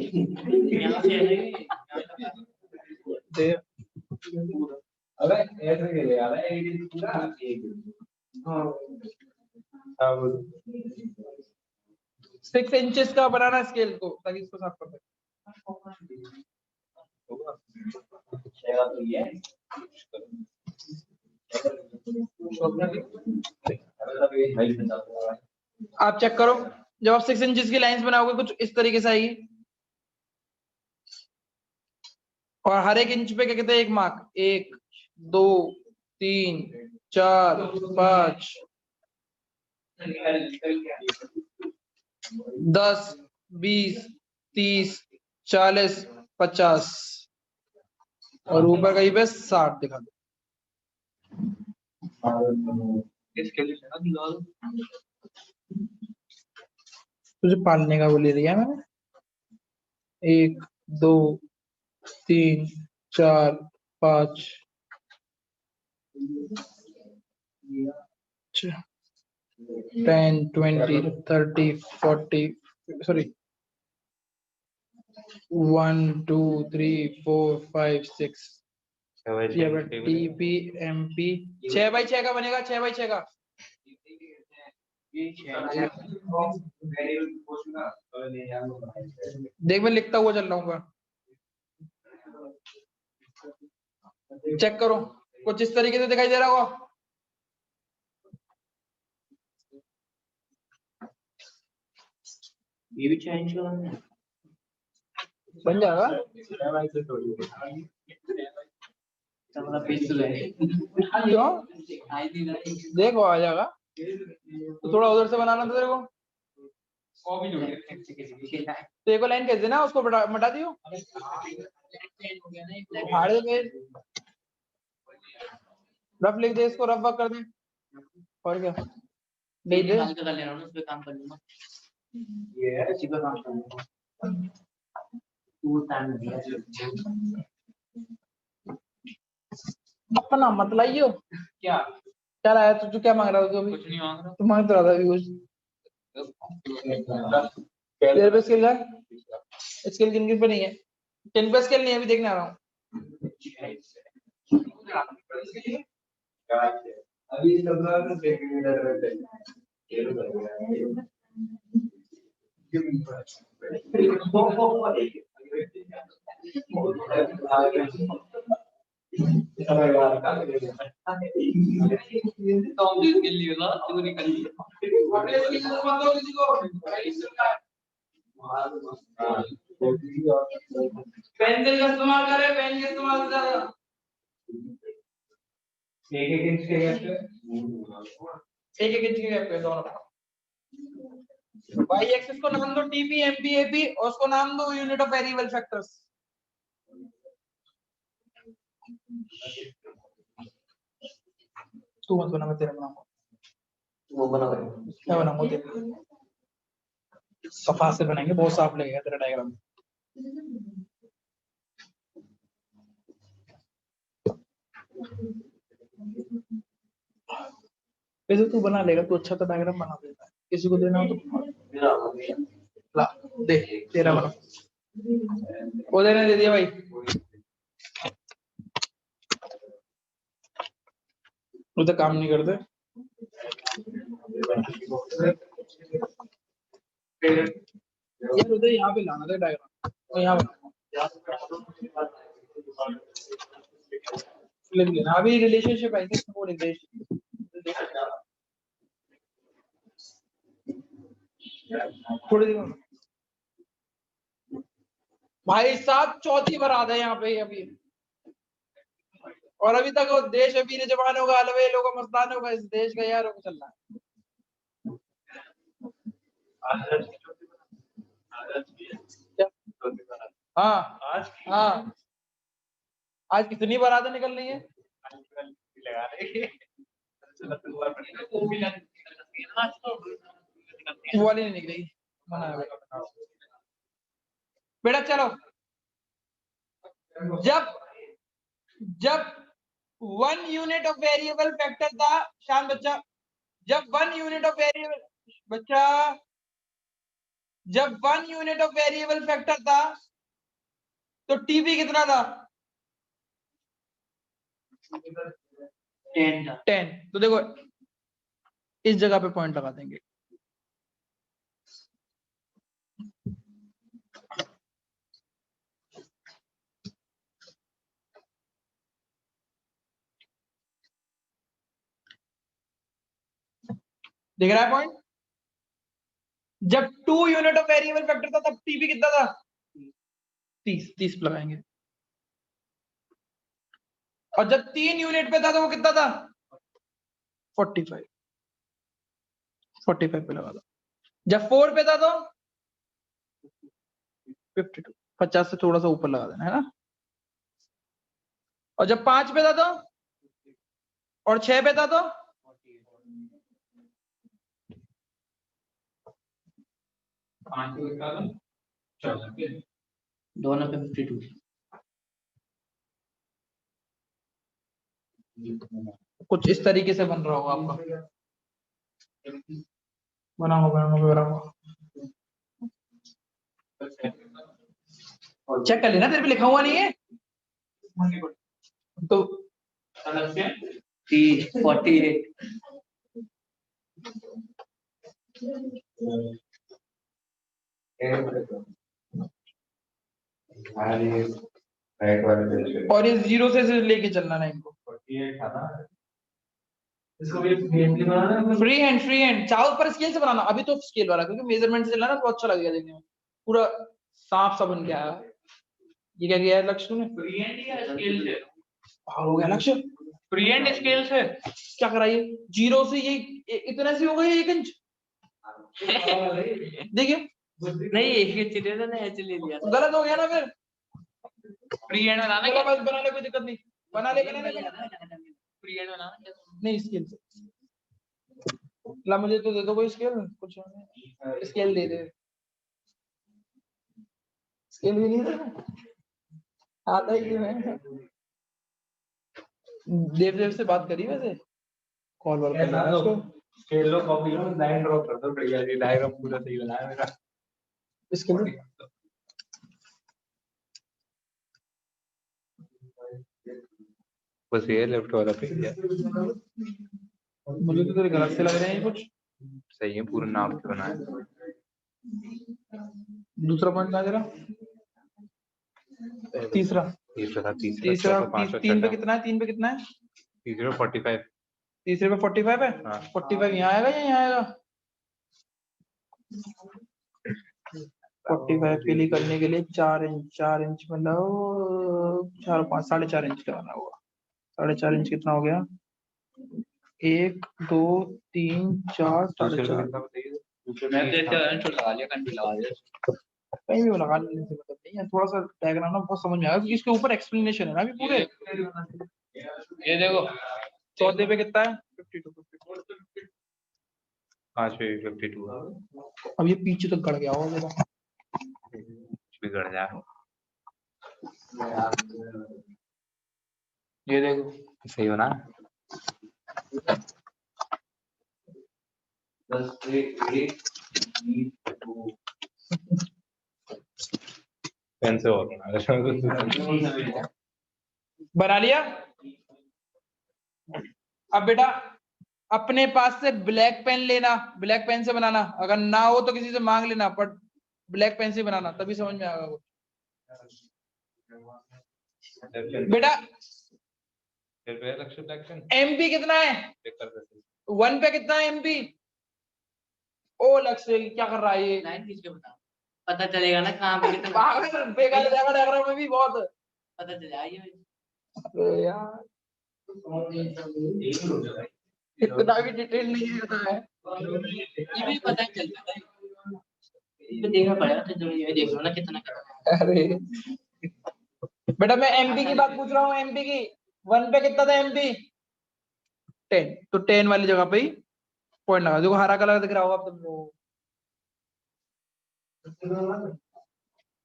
अबे ऐसे के ले आ रहा है एक पूरा हां अब 6 इंचेस का बनाना स्केल को ताकि इसको साफ कर दे. तो ये आप चेक करो, जब आप 6 इंचेस की लाइंस बनाओगे कुछ इस तरीके से आएगी, और हर एक इंच पे क्या कहते हैं, एक मार्क, 1 2 3 4 5 10 20 30 40 50 और ऊपर कहीं पे 60 दिखा दो। इसके लिए ना लाल तुझे पालने का वो ले लिया मैंने, 1 2 3 4 5 10 20 30 40 सॉरी 1 2 3 4 5 6 टीपी एमपी 6x6 का बनेगा, 6x6 का। देख मैं लिखता हुआ चल रहा हूँ, चेक करो कुछ इस तरीके से दिखाई दे रहा होगा। ये भी चेंज करना है, बन जाएगा, हमारा पेज तो है क्यों देखो आ जाएगा, तो थोड़ा उधर से बनाना था तेरे को। कॉपी जोड़ के तो एक लाइन कैसे देना, उसको मिटा दियो, फाड़ दे पेज, रफ लिख दे, इसको रफ वर्क कर दे, और क्या नहीं दे। हल्का कर लेना, उस पे काम कर लूंगा, ये इसी पे काम कर लूंगा, तू टाइम दिया अपना मत लाइयो। क्या क्या लाया तू, क्या मांग रहा था तू अभी? कुछ नहीं मांग रहा, तू मांग तो रहा था अभी कुछ। तेरे पे स्किल है, स्किल किन किन पे नहीं है, किन पे स्किल नहीं है अभी देखने आ रहा हूँ। अभी सब लोग तो हम इसके लिए ना चोरी कर ली, पेंसिल का इस्तेमाल करे, पेन का इस्तेमाल ज्यादा, एक इंच के गैप एक इंच के गैप पे दोनों। वाई एक्सिस को नाम दो टीपी एमपी एपी, और उसको नाम दो यूनिट ऑफ वेरिएबल फैक्टर्स। तू मत बना, मैं तेरा बनाऊंगा, वो बना मैं बनाऊंगा तेरा, सफा से बनाएंगे, बहुत साफ लगेगा तेरा डायग्राम। वैसे तू बना लेगा, तू अच्छा तो डायग्राम बना देता है, किसी को देना हो तो ला दे, तेरा बना, वो देने दे दिया भाई। वो तो काम नहीं करते यार, उधर यहाँ पे लाना था डायग्राम, और यहाँ लिख लेना। अभी रिलेशनशिप है किसमें, वो रिलेशन थोड़ी देर भाई साहब, चौथी बारात है यहाँ पे अभी, और अभी तक वो देश अभी जवान होगा, अलवेल होगा, मस्तान होगा, इस देश का यार चल रहा है। हाँ हाँ, आज कितनी बारातें निकल रही है, वो वाली नहीं निकलेगी, मना है बेटा। चलो, जब जब 1 यूनिट ऑफ वेरिएबल फैक्टर था, शान बच्चा, जब 1 यूनिट ऑफ वेरिएबल बच्चा, जब 1 यूनिट ऑफ वेरिएबल फैक्टर था तो टीपी कितना था, 10। तो देखो इस जगह पे पॉइंट लगा देंगे, दिख रहा है पॉइंट? जब 2 यूनिट ऑफ वेरिएबल फैक्टर था तब टीपी कितना था? 30 लगाएंगे। और जब 3 यूनिट पे था तो वो कितना था? 45 पे लगा दो। जब 4 पे था तो 52, 50 से थोड़ा सा ऊपर लगा देना है ना। और जब 5 पे था तो, और 6 पे था तो 5 को निकालो, 14 पे। दोनों पे 52। कुछ इस तरीके से बन रहा होगा आपका। बना होगा चेक कर लेना, तेरे पे लिखा हुआ नहीं है तो। 48। और ये 0 से लेके चलना ना इनको। फ्री हैंड चाहो पर स्केल से बनाना। अभी तो स्केल वाला, क्योंकि मेजरमेंट से चलना ना तो अच्छा लगेगा देखने में, पूरा साफ सा बन के आया। ये क्या किया है लक्ष्य ने? फ्री हैंड या स्केल से? हो गया लक्ष्य। फ्री हैंड स्केल से क्या कराइए? 0 से ये इतना सी हो गई 1 इंच। देखिए नहीं एक चित्र ने ऐसे ले लिया। गलत हो गया ना फिर। फ्री हैंड बनाना चलो क्या? बस बना ले, कोई दिक्कत नहीं। बना ले फ्री हैंड बनाना क्या? नहीं स्केल से ला, मुझे तो दे दो कोई स्केल। कुछ स्केल दे दे। स्केल भी नहीं दे आता ही है। देव से बात करी वैसे, कॉल वॉल करना है उसको। स्केल लो, कॉपी लो, लाइन ड्रॉ कर दो, बढ़िया जी डायग्राम पूरा सही बनाया मेरा। इसके लिए बस ये लेफ्ट वाला पेज है। मुझे तो तेरे गलत से लग रहे हैं कुछ। सही है, पूरा नाप के बनाया। दूसरा पॉइंट कहाँ तेरा? तीसरा तीसरा 3 पे कितना है? 3 पे कितना है? तीसरे 45। तीसरे पे 45 है। हाँ। 45 यहाँ आएगा या यहाँ आएगा? 45 के लिए करने के लिए 4 इंच मतलब 4 5 4.5 इंच लगाना होगा। 4.5 इंच कितना हो गया? 1 2 3 4 4.5। कहीं भी लगा लेने से मतलब नहीं है, थोड़ा सा डायग्राम ना बहुत समझ में आएगा क्योंकि इसके ऊपर एक्सप्लेनेशन है ना अभी पूरे। ये देखो चौथे पे कितना है? 52। 5 पे 52 अब ये पीछे तक गड़ गया होगा मेरा। बिगड़ जा। ये देखो सही हो ना? पेन से और बना लिया। अब बेटा अपने पास से ब्लैक पेन लेना, ब्लैक पेन से बनाना। अगर ना हो तो किसी से मांग लेना, पर ब्लैक पेन से बनाना तभी समझ में आएगा। बेटा एमपी कितना है? 1 पे कितना है एमपी? ओ लक्ष्य क्या कर रहा है ये? लाइन खींच के बता, पता चलेगा ना कहाँ पे कितना। पागल बेकार जाएगा डायग्राम में भी बहुत। पता चल जाएगा। अरे यार इतना भी डिटेल नहीं आता है। ये भी पता चलता है, तो देखना पड़ेगा। तो जरूर ये देख लो ना कितना कितना। अरे बेटा मैं एमपी की बात पूछ रहा हूँ। एमपी की 1 पे कितना था एमपी? 10। तो 10 वाली जगह पे ही पॉइंट लगा। देखो हरा कलर दिख रहा होगा तुम लोगों को,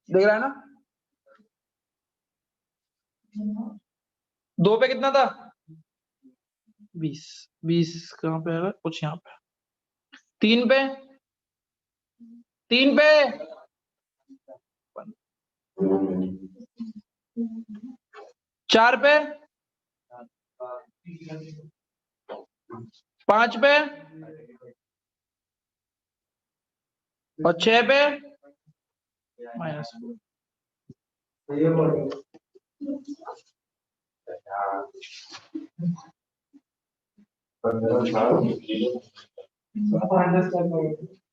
दिख रहा है ना? 2 पे कितना था? 20। 20 कहाँ पे है? कुछ यहाँ पे। 3 पे 4 पे 5 पे और 6 पे -4।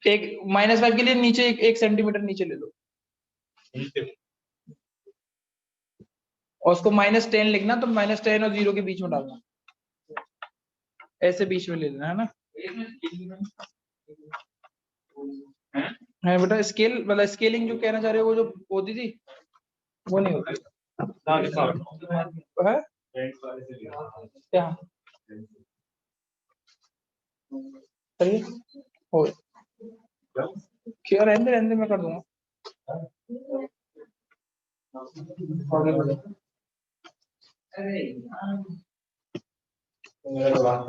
एक -5 के लिए नीचे 1 सेंटीमीटर नीचे ले लो और उसको -10 लिखना, तो -10 और 0 के बीच में डालना, ऐसे बीच में ले लेना है ना। है बेटा, स्केल मतलब स्केलिंग जो कहना चाह रहे हो वो जो होती थी वो नहीं होती है क्या। सही हो क्या, रहने मैं कर दूंगा। आगे बढ़ो।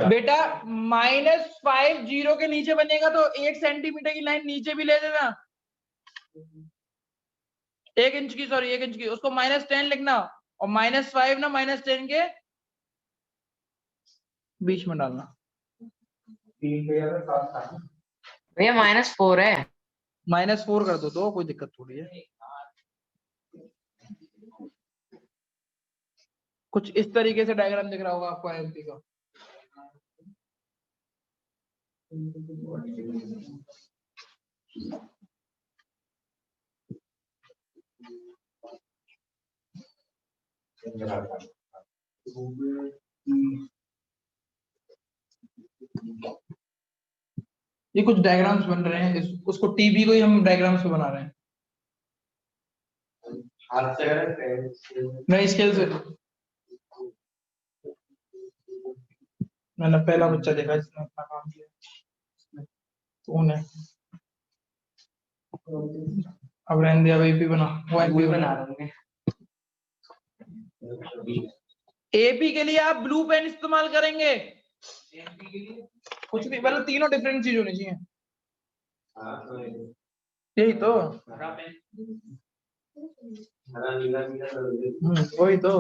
बेटा -5 0 के नीचे बनेगा तो 1 सेंटीमीटर की लाइन नीचे भी ले लेना, 1 इंच की, सॉरी 1 इंच की, उसको -10 लिखना और -5 ना -10 के बीच में डालना। भैया -4 है। -4 कर दो तो कोई दिक्कत थोड़ी है। कुछ इस तरीके से डायग्राम दिख रहा होगा आपको आईएमपी का। ये कुछ डायग्राम्स बन रहे हैं, उसको टीबी को ही हम डायग्राम्स पे बना रहे हैं। नहीं, स्केल से। मैंने पहला बच्चा देखा जिसने अपना काम किया, तो उन्हें अब रहने दिया, एपी बना, वो एपी बना रहे हैं। एपी के लिए आप ब्लू पेन इस्तेमाल करेंगे, कुछ भी मतलब तीनों डिफरेंट चीज होनी चाहिए। यही तो वही तो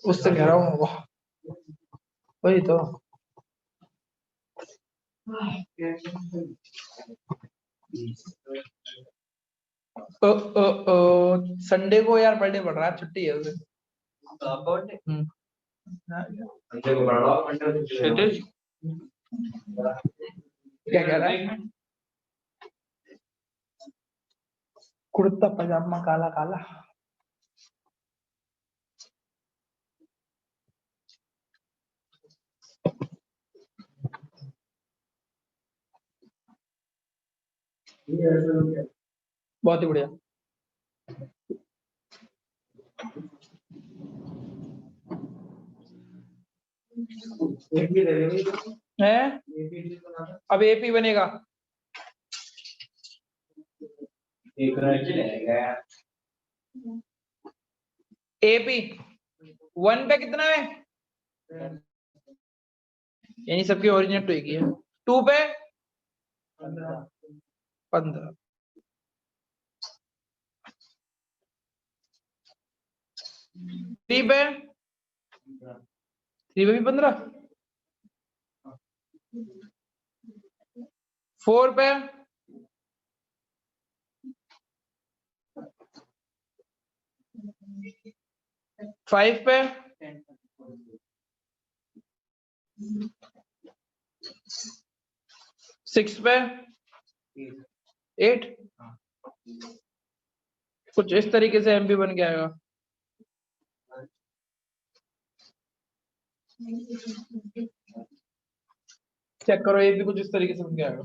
उससे कह रहा हूँ, वही तो। संडे को यार बर्थडे पड़ रहा है, छुट्टी है उसे। क्या कह रहा है? कुर्ता पजामा काला काला। बहुत ही बढ़िया। है अब एपी बनेगा। एपी 1 पे कितना है, यानी सबके ओरिजिनल तो एक ही है। 2 पे 15, 3 पे 3 पे भी 15, 4 पे 5 पे 6 पे 8। कुछ इस तरीके से एमपी बन के आएगा। चेक करो, ये भी कुछ इस तरीके से बन के आएगा।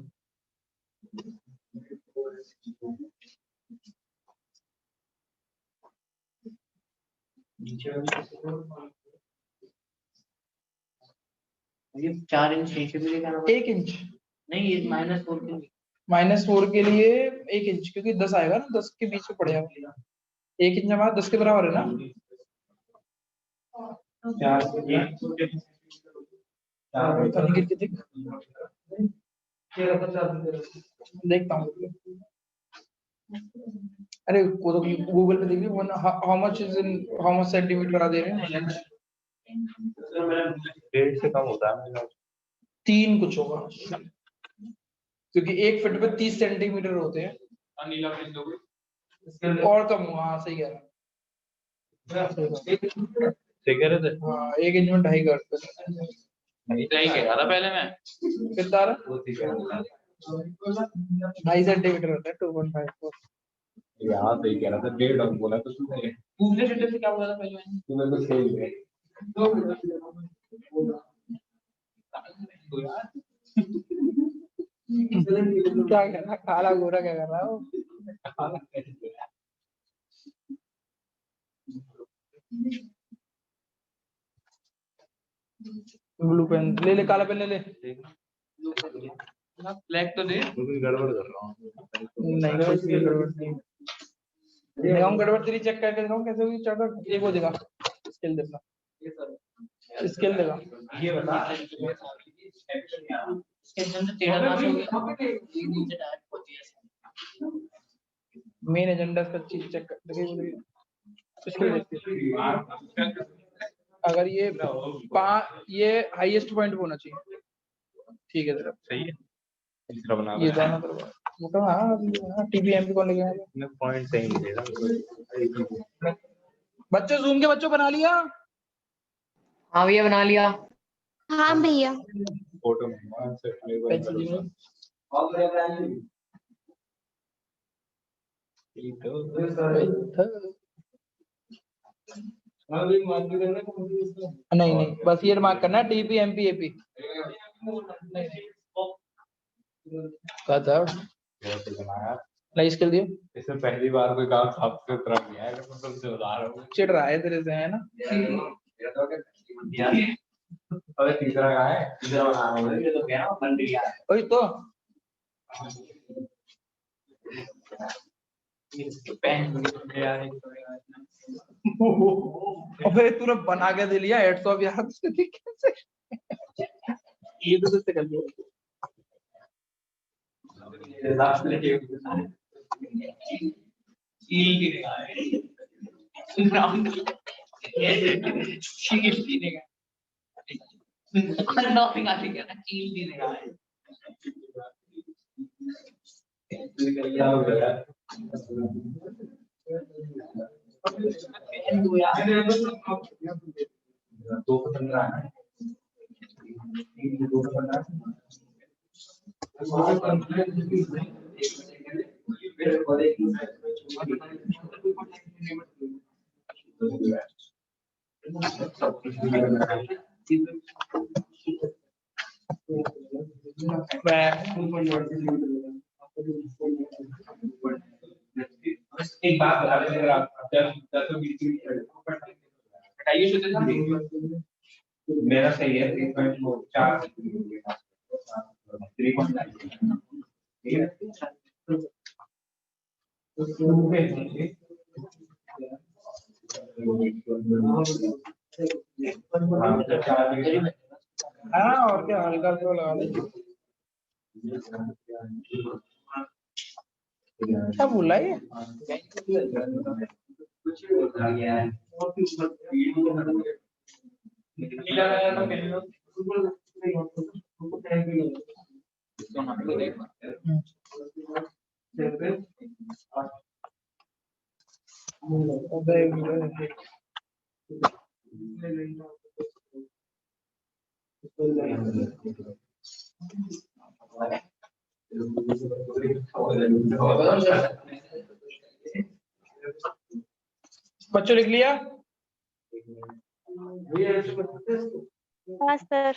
ये 4 इंच नीचे भी लेकर 1 इंच नहीं, ये -4 के लिए। -4 के लिए 1 इंच, क्योंकि 10 आएगा ना, 10 के बीच में पड़ेगा। 1 इंच हमारा 10 के बराबर है ना। देखता हूँ, अरे वो तो गूगल पे देखिए, हाउ मच सेंटीमीटर दे रहे हैं। 1.5 से कम होता है 3 कुछ होगा, क्योंकि 1 फीट पे 30 सेंटीमीटर होते हैं। और कम हुआ, हाँ सही कह रहा है। ठीक है रे हाँ 1 इंच में 2.5 करते नहीं तो ही कह रहा था पहले मैं कितना आ रहा? वो ठीक है 2.5 सेंटीमीटर होता है 2.54 यार सही कह रहा था 1.5 बोला तो तूने पूछने से क्या बोला था पहले मैंने? तूने तो सही है क्या कर रहा काला गोरा क्या कर रहा है वो? ब्लू पेन ले ले, काला पेन ले ले। ब्लैक तो दे कुछ गड़बड़ कर रहा हूँ नहीं कुछ भी गड़बड़ नहीं। दिखाऊं गड़बड़ तेरी चेक करके दिखाऊं कैसे हुई चौकट? एक वो दिखा स्केल देखना, स्केल दिखा। ये बता मेन एजेंडा का चीज चेक कर देखिए वो देखिए। स्केल देखते अगर ये ये हाईएस्ट पॉइंट होना चाहिए। ठीक है जरा सही है तीसरा बना ये दाना करवा वो तो हाँ टीपीएमपी कौन लेके आया? मैं पॉइंट सही मिलेगा बच्चों जूम के बच्चों बना लिया? हाँ भैया बना लिया। हाँ भैया फोटो में नहीं नहीं बस ये मार्क करना टीपीएमपी कदर नहीं स्किल दियो। इसमें पहली बार कोई काम साफ सुथरा किया है तो तुमसे बता रहा हूँ चिढ़ रहा है तेरे से है ना? अबे तीसरा कहाँ है तीसरा बना रहा हूँ ये तो क्या है बन गया है वही तो अबे तूने बना के दे लिया 800 यार कैसे? ये तो तुझसे कर दिया। दो को 15 है दो को 15 एक बात बता रहे अगर आप 10-20 मेरा सही है 3.4 हाँ और क्या हल्का सा लगा दे। क्या बोला ये? बच्चों लिख लिया? हाँ सर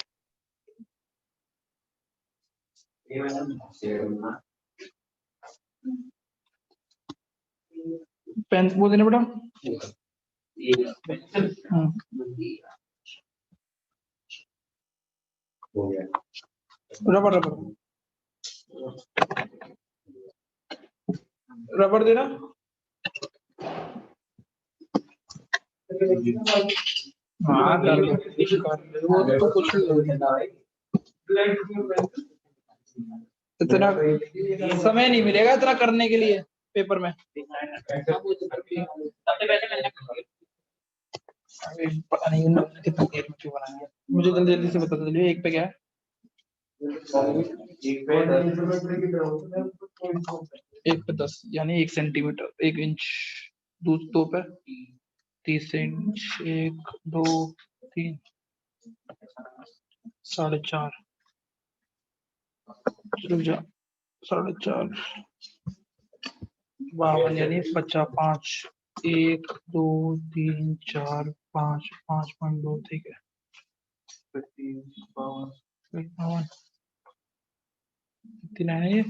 पेन वो देना बेटा। रबर रबर रबर देना। हाँ कर लो वो तो कुछ इतना समय नहीं मिलेगा इतना करने के लिए पेपर में। पता नहीं कितनी देर में क्यों बनाया मुझे जल्दी जल्दी से बता दीजिए। एक पे क्या है? एक पे 10 यानी 1 सेंटीमीटर 1 इंच। दो पे 30 इंच 1 2 3 4.5 रुक जा 4.5 52 यानी 55 1 2 3 4 5 5.2 ठीक है 59 कितना है ये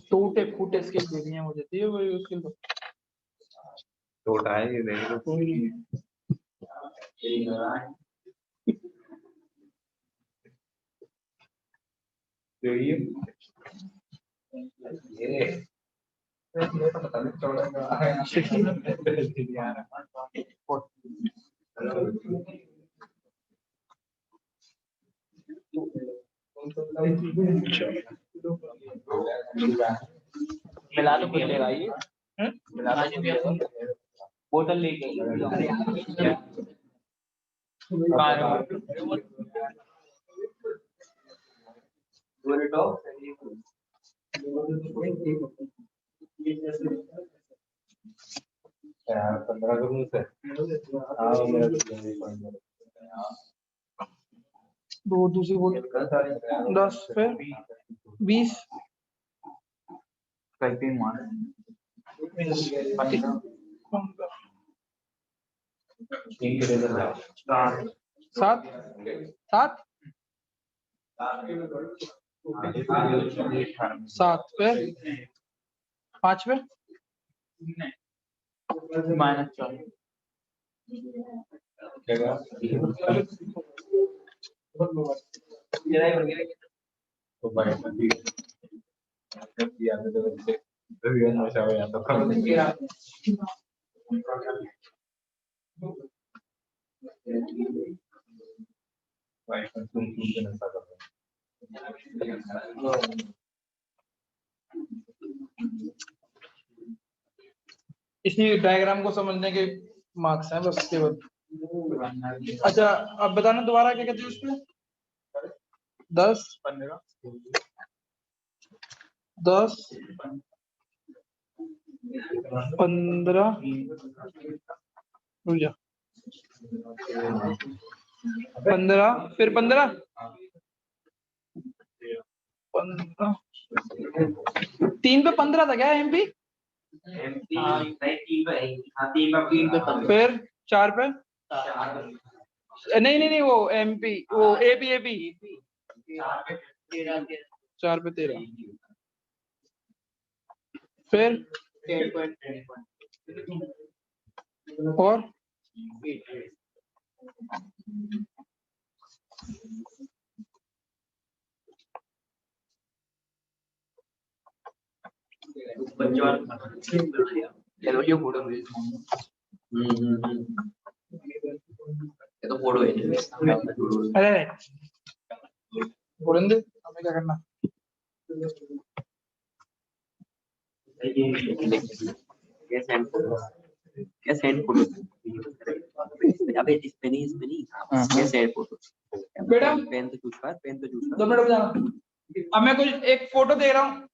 टूटे फूटे स्केल दे दिए मुझे दिए वही स्केल तो छोटा है ये देख लो कोई नहीं ये तो पता नहीं चौड़ा मिला तो कुछ लेगा ये मिला तो कुछ लेगा बोतल लेके यार 15 करूँ से हाँ मेरा दो दूसरी बोल 10 फिर 20 करते मार 7 7 7 पे 5 पे -4 तो बड़े मंदी किया तो बच्चे रियल नशा हो जाता था भाई तुम के नशा कर रहे इसी डायग्राम को समझने के मार्क्स हैं बस इसके बाद अच्छा अब बताना दोबारा क्या कहते हैं उसमें 10 10 15 रुक जा 15 फिर 15 3 पे 15 था क्या एमपी फिर 4 पे नहीं नहीं नहीं वो एमपी वो एपी एपी 4 पे 13 फिर और चलो ये फोटो भेज ये तो फोटो है अरे बोलेंगे हमें क्या करना ये सेंड फोटो अबे इस पे नहीं ये सेंड फोटो बेटा पेन तो चूज कर 2 मिनट रुक जाना अब मैं कुछ एक फोटो दे रहा हूँ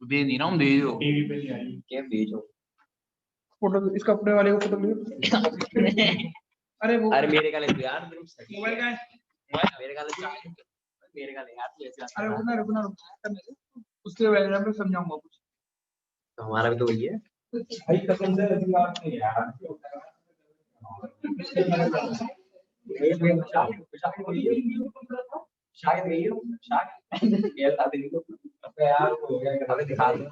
भेज नहीं रहा हूँ भेजो क्या भेजो फोटो इस कपड़े वाले को फोटो ले अरे वो अरे मेरे का ले यार मोबाइल का है मेरे का ले यार तू ऐसे अरे रुकना करने दे उसके बारे में समझाऊंगा कुछ तो हमारा भी तो वही है भाई कसम से ऐसी बात नहीं यार शायद गई हो शायद ये शादी नहीं तो यार हो गया अबे दिखा दो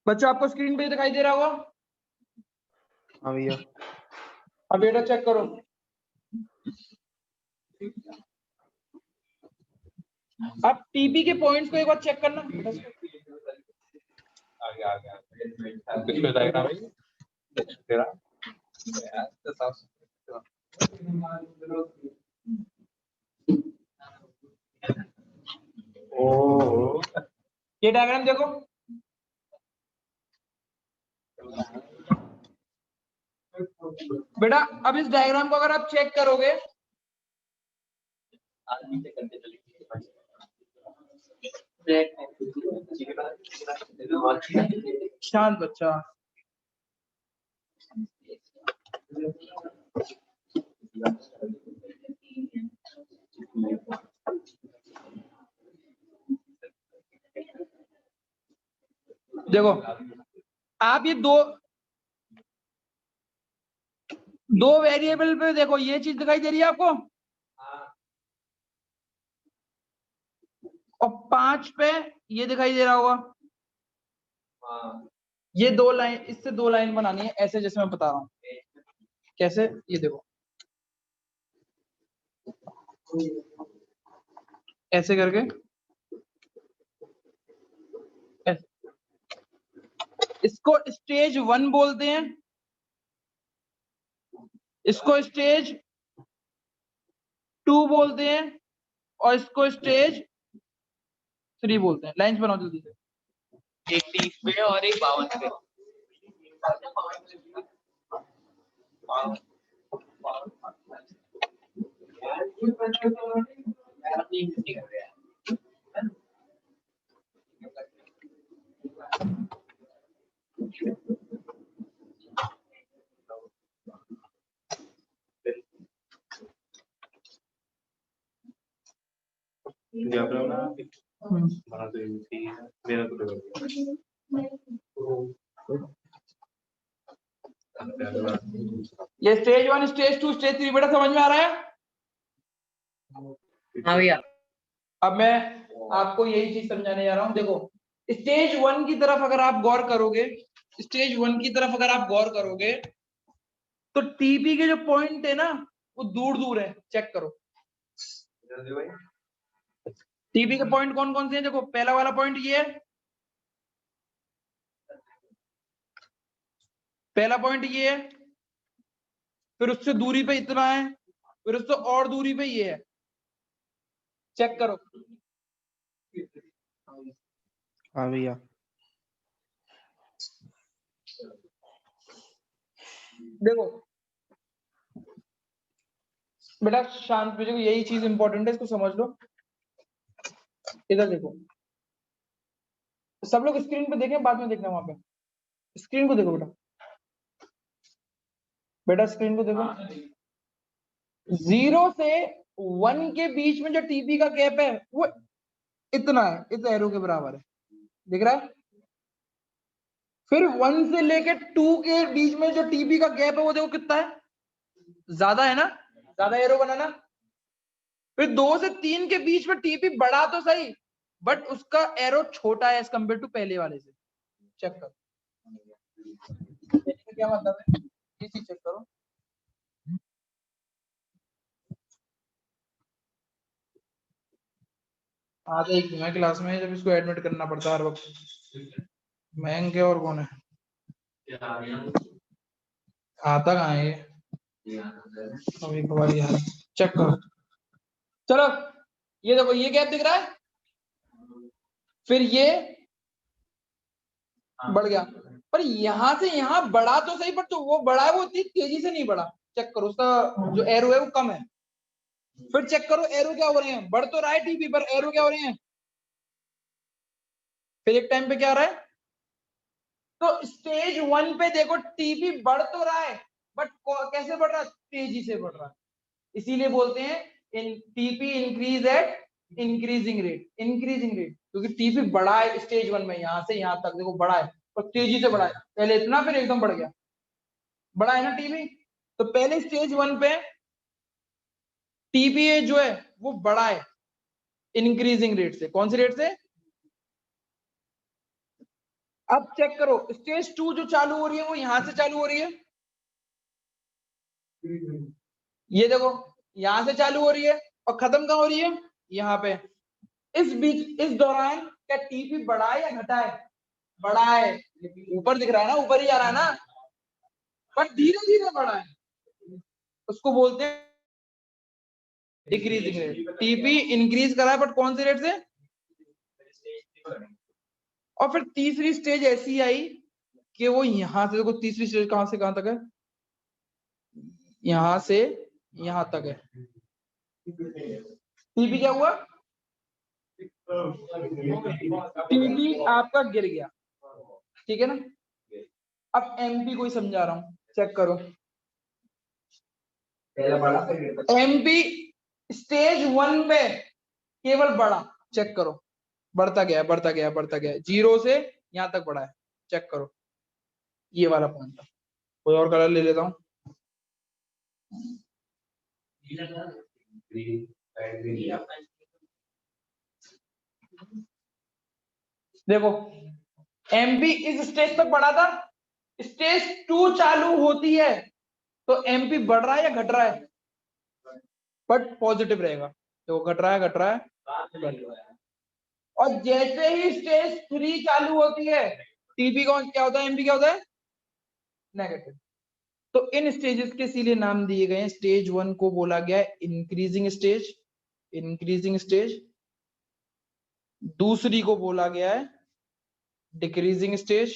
बच्चों आपको स्क्रीन पे दिखाई दे रहा होगा हाँ भैया अब बेटा चेक करो अब टीपी के पॉइंट्स को एक बार चेक करना आगे पिछले डायग्राम है तेरा यार तो साफ ओ ये डायग्राम देखो बेटा अब इस डायग्राम को अगर आप चेक करोगे, शांत बच्चा, देखो आप ये दो वेरिएबल पे देखो, ये चीज दिखाई दे रही है आपको, और 5 पे ये दिखाई दे रहा होगा। ये 2 लाइन, इससे 2 लाइन बनानी है ऐसे, जैसे मैं बता रहा हूँ कैसे। ये देखो ऐसे करके, ऐसे। इसको स्टेज 1 बोलते हैं, इसको स्टेज 2 बोलते हैं, और इसको स्टेज 3 बोलते हैं। लाइंस बनाओ जल्दी से। एक 30 पे और एक 52 पे। ये स्टेज 1, स्टेज 2, स्टेज 3 बेटा समझ में आ रहा है? हाँ भैया। अब मैं आपको यही चीज समझाने जा रहा हूं। देखो स्टेज 1 की तरफ अगर आप गौर करोगे, स्टेज 1 की तरफ अगर आप गौर करोगे, तो टीपी के जो पॉइंट है ना वो दूर दूर है। चेक करो टीपी के पॉइंट कौन कौन से हैं। देखो पहला वाला पॉइंट ये है, पहला पॉइंट ये है, फिर उससे दूरी पे इतना है, फिर उससे और दूरी पे ये है। चेक करो। हाँ भैया। देखो बेटा शांत पे, देखो यही चीज इंपॉर्टेंट है, इसको समझ लो। इधर देखो, सब लोग स्क्रीन पे देखें, बाद में देखना वहां पे। स्क्रीन को देखो बेटा, बेटा स्क्रीन को देखो। 0 से 1 के बीच में जो टीपी का गैप है वो इतना है, इस एरो के बराबर है, दिख रहा है? फिर 1 से लेकर 2 के बीच में जो टीपी का गैप है वो देखो कितना है, ज्यादा है ना, ज्यादा एरो बनाना। फिर 2 से 3 के बीच में टीपी बड़ा तो सही, बट उसका एरो छोटा है एज कंपेयर टू पहले वाले से। चेक करो क्या मतलब है, ये चीज चेक करो। आधा एक मैं क्लास में, जब इसको एडमिट करना पड़ता है हर वक्त। महंग के और कौन है, आता कहाँ है ये, अभी कबाड़ी यार। चेक करो, चलो ये देखो, ये गैप दिख रहा है, फिर ये बढ़ गया, पर यहां से यहां बढ़ा तो सही, पर तो वो बढ़ा है वो इतनी तेजी से नहीं बढ़ा। चेक करो, उसका जो एरो है वो कम है। फिर चेक करो एरो क्या हो रहे हैं, बढ़ तो रहा है टीपी, पर एरो क्या हो रहे हैं। फिर एक टाइम पे क्या आ रहा है, तो स्टेज 1 पे देखो टीपी बढ़ तो रहा है, बट कैसे बढ़ रहा है, तेजी से बढ़ रहा है। इसीलिए बोलते हैं in TP increase at increasing rate, increasing rate, क्योंकि टीपी बढ़ा है स्टेज 1 में, यहां से यहां तक देखो बढ़ा है, और तेजी से बढ़ा है। पहले इतना, फिर एकदम बढ़ गया, बढ़ा है ना टीपी। तो पहले स्टेज 1 पे टीपी जो है वो बढ़ा है इंक्रीजिंग रेट से। कौन सी रेट से? अब चेक करो स्टेज 2 जो चालू हो रही है वो यहां से चालू हो रही है, ये देखो यहां से चालू हो रही है और खत्म कहां हो रही है, यहाँ पे। इस बीच, इस दौरान क्या टीपी बढ़ा है या घटा है? बढ़ा है, ऊपर दिख रहा है ना, ऊपर ही आ रहा है ना, पर धीरे धीरे बढ़ा है। उसको बोलते हैं डिक्रीजिंग रेट। टीपी इंक्रीज करा है, बट कौन से रेट से? और फिर तीसरी स्टेज ऐसी आई कि वो यहां से देखो, तीसरी स्टेज कहां से कहां तक है, यहां से यहां तक है। टीपी क्या हुआ? टीपी आपका गिर गया, ठीक है ना। अब एमपी को ही समझा रहा हूं, चेक करो। एमपी स्टेज 1 पे केवल बढ़ा, चेक करो, बढ़ता गया बढ़ता गया बढ़ता गया, 0 से यहां तक बढ़ा है, चेक करो। ये वाला पॉइंट था। कोई और कलर ले लेता हूं। देखो एमपी इस स्टेज तक बढ़ा था, स्टेज 2 चालू होती है तो एमपी बढ़ रहा है या घट रहा है? बट पॉजिटिव रहेगा, देखो घट रहा है घट रहा है। और जैसे ही स्टेज 3 चालू होती है, टीपी कौन क्या होता है, एमपी क्या होता है? नेगेटिव। तो इन स्टेजेस के इसीलिए नाम दिए गए हैं। स्टेज 1 को बोला गया है इंक्रीजिंग स्टेज, इंक्रीजिंग स्टेज। दूसरी को बोला गया है डिक्रीजिंग स्टेज,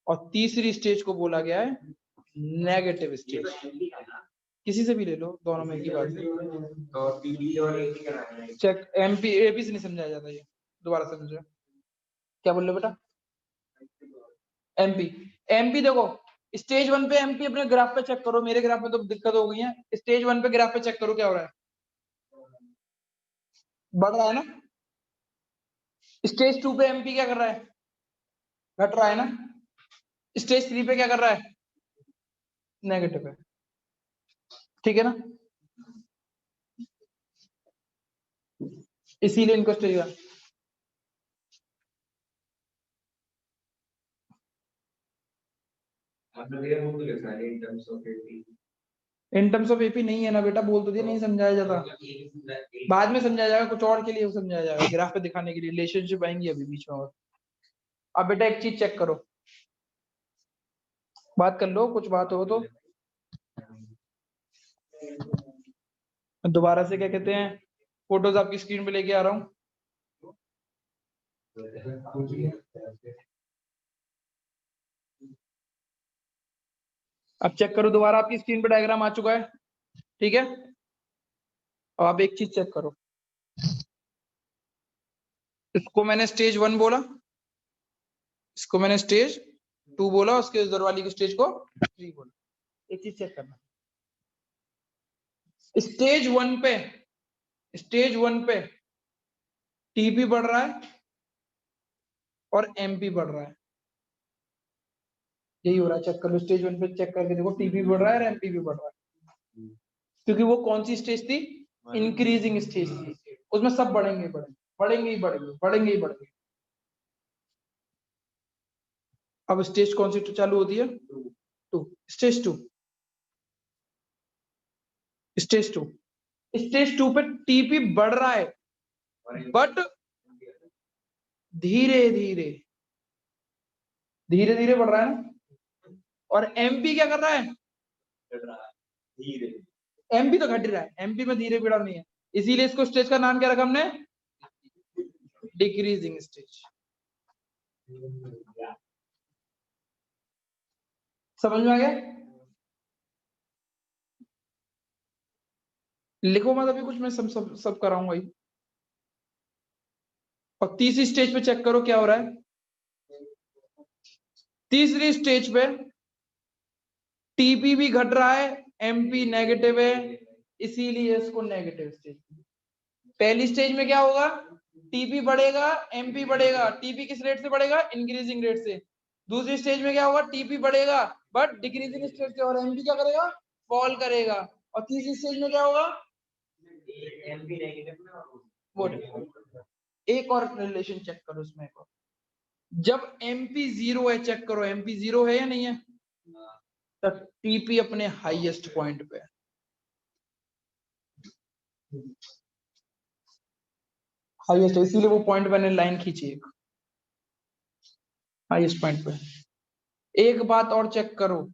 और तीसरी स्टेज को बोला गया है नेगेटिव स्टेज। किसी से भी ले लो, दोनों में एक ही बात है। चेक एमपी एपी से नहीं समझाया जाता, ये दोबारा समझो। क्या बोल रहे हो बेटा? एमपी, एमपी देखो स्टेज 1 पे एमपी अपने ग्राफ पे चेक करो, मेरे ग्राफ में तो दिक्कत हो गई है। स्टेज 1 पे ग्राफ पे चेक करो क्या हो रहा है, बढ़ रहा है ना। स्टेज 2 पे एमपी क्या कर रहा है, घट रहा है ना। स्टेज 3 पे क्या कर रहा है, नेगेटिव है, ठीक है ना। इसीलिए इनको stage in terms of AP नहीं है ना बेटा, बोल तो दिया नहीं समझाया जाता, बाद में समझाया जाएगा, कुछ और के लिए समझाया जाएगा, ग्राफ पे दिखाने के लिए रिलेशनशिप आएंगी अभी बीच में। और अब बेटा एक चीज चेक करो, बात कर लो, कुछ बात हो तो। दोबारा से क्या कहते हैं, फोटोज आपकी स्क्रीन पे लेके आ रहा हूं। अब चेक करो, दोबारा आपकी स्क्रीन पे डायग्राम आ चुका है, ठीक है। अब आप एक चीज चेक करो, इसको मैंने स्टेज 1 बोला, इसको मैंने स्टेज 2 बोला, उसके उधर वाली की स्टेज को 3 बोला। एक चीज चेक करना, स्टेज 1 पे, स्टेज 1 पे टीपी बढ़ रहा है और एमपी बढ़ रहा है, यही हो रहा है। चेक कर लो, स्टेज 1 पे चेक करके देखो, टीपी बढ़ रहा है और एमपी भी बढ़ रहा है, क्योंकि वो कौन सी स्टेज थी, इंक्रीजिंग स्टेज थी, उसमें सब बढ़ेंगे बढ़ेंगे बढ़ेंगे ही बढ़ेंगे बढ़ेंगे ही बढ़ेंगे। अब स्टेज कौन सी चालू होती है, 2, स्टेज 2, स्टेज 2, स्टेज 2 पे टीपी बढ़ रहा है, बट धीरे धीरे धीरे धीरे बढ़ रहा है ना। और एमपी क्या कर रहा है, एमपी तो घट रहा है, एमपी में धीरे बढ़ा नहीं है, इसीलिए इसको स्टेज का नाम क्या रखा हमने, डिक्रीजिंग स्टेज। समझ में आ गया? लिखो मत अभी कुछ, मैं सब कराऊंगा ही। और तीसरी स्टेज पे चेक करो क्या हो रहा है, तीसरी स्टेज पे टीपी भी घट रहा है, एमपी नेगेटिव है, इसीलिए इसको नेगेटिव स्टेज। पहली स्टेज में क्या होगा, टीपी बढ़ेगा एमपी बढ़ेगा, टीपी किस रेट से बढ़ेगा, इंक्रीजिंग रेट से। दूसरी स्टेज में क्या होगा, टीपी बढ़ेगा बट डिक्रीजिंग स्टेज से, और एमपी क्या करेगा, फॉल करेगा। और तीसरी स्टेज में क्या होगा, वो एक और रिलेशन चेक करो इसमें, एक और, जब एमपी 0 है, चेक करो एमपी 0 है या नहीं है, तब टीपी अपने हाईएस्ट पॉइंट पे है। हाईएस्ट, इसीलिए वो पॉइंट मैंने लाइन खींची एक, हाईएस्ट पॉइंट पे। एक बात और चेक करो,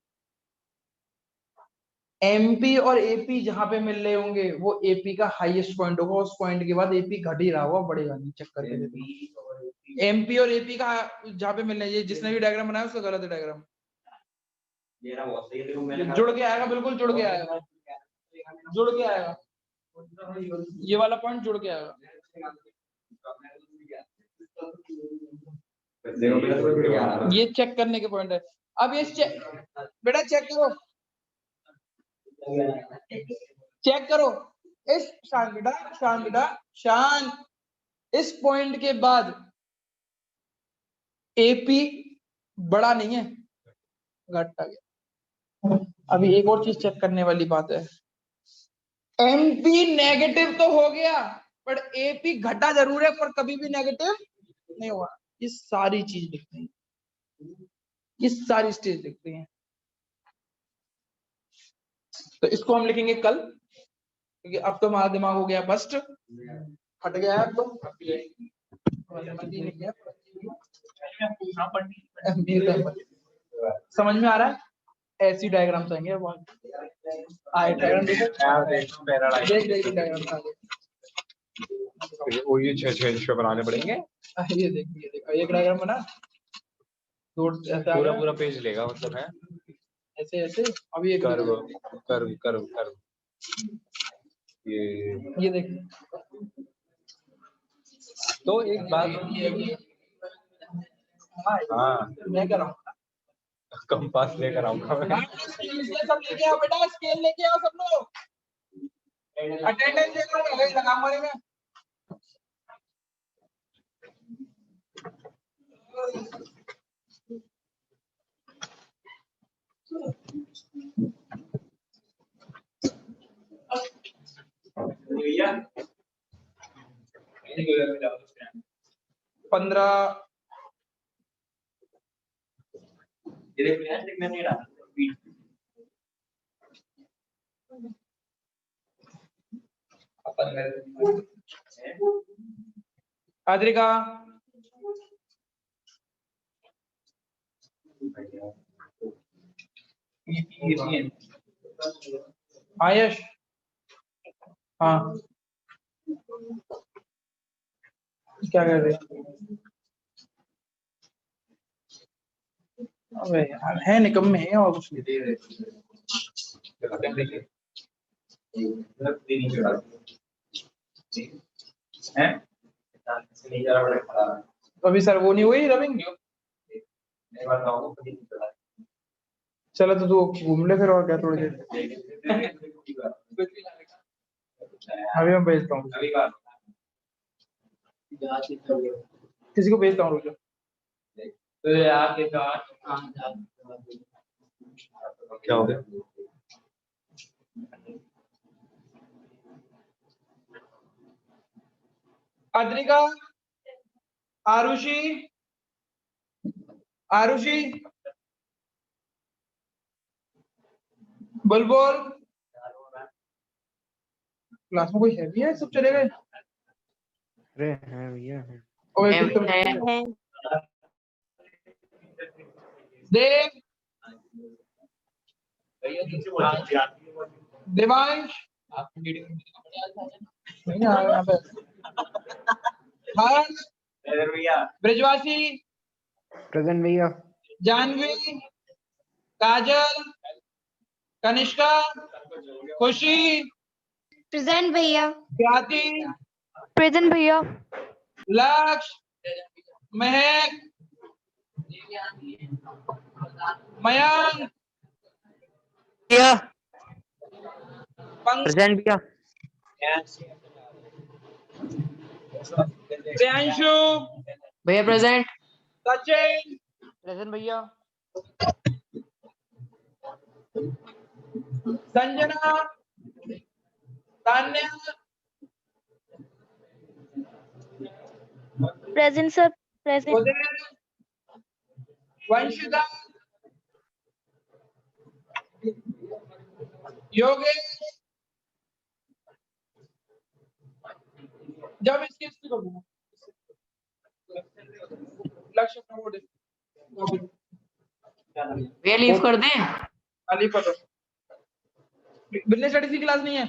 एमपी और एपी जहां पे मिल रहे होंगे वो एपी का हाईएस्ट पॉइंट होगा, उस पॉइंट के बाद एपी घट ही रहा होगा, बढ़ेगा नहीं, चेक करके देखो। एमपी और एपी का जहां पे मिल रहे हैं, जिसने भी डायग्राम बनाया उसका गलत है डायग्राम। मेरा बहुत सही है, देखो मैंने जुड़ के आएगा, बिल्कुल जुड़ के आएगा, जुड़ के आएगा, ये वाला पॉइंट जुड़ के आएगा। ये चेक करने के पॉइंट है। अब ये बेटा चेक करो, चेक करो इस शांत बेटा, शांत बेटा, शांत। इस पॉइंट के बाद एपी बड़ा नहीं है, घट आ गया। अभी एक और चीज चेक करने वाली बात है, एमपी नेगेटिव तो हो गया पर एपी घटा जरूर है, पर कभी भी नेगेटिव नहीं हुआ। ये सारी चीज दिखती है, ये सारी स्टेज दिखती है। तो इसको हम लिखेंगे कल, क्योंकि अब तो हमारा दिमाग हो गया बस्ट, हट गया है अब तो। समझ में आ रहा है? ऐसी डायग्राम आएंगे अब आए डायग्राम देखो, देख डायग्राम आगे। वो ये 6 बनाने पड़ेंगे, ये देखो एक डायग्राम बना, दो ऐसे पूरा पूरा पेज लेगा मतलब है, ऐसे ऐसे। अभी एक कर्व कर्व कर्व कर्व, ये देखो। तो एक बात, हाँ मैं कह रहा हूँ कंपास लेकर आऊंगा मैं। स्केल सब लेके आओ बेटा, स्केल लेके आओ सब लोग, अटेंडेंस लेकर लगाऊंगा मैं। भैया 15 ये मैं नहीं रहा आद्रिका, आयश, हाँ क्या कर रहे हैं? अबे यार है निकम्मे है और कुछ नहीं। तो अभी सर वो नहीं हुई रविंग, चलो तो तू घूम ले फिर, और क्या थोड़ी देर। अभी मैं भेजता हूँ, किसी को भेजता हूँ, रुक जाओ। क्या हो गया? अद्रिका, आरुषि, आरुषि, बुलबुल, क्लास में कोई है भी है? सब चले गए? अरे हैं भैया हैं। ओए है, कितने है। बच्चे हैं? देव, देवांश, नहीं आ यहाँ पे, हर्ष, ब्रिजवासी, प्रेजेंट भैया। जानवी, काजल, कनिष्का, खुशी, प्रेजेंट भैया। ख्याति, प्रेजेंट भैया। लक्ष्य, महक, मयंक, भैया पंकज, प्रेजेंट भैया। प्रियांशु, भैया प्रेजेंट। सचिन, प्रेजेंट भैया। Sanjana, Tanya, present sir. Present. Uday, Vanshita, Yogesh, जब इसकी कर दूंगा लक्ष्य प्रमोट भैया लीव कर दें। अली पता बिजनेस स्टडीज की क्लास नहीं है।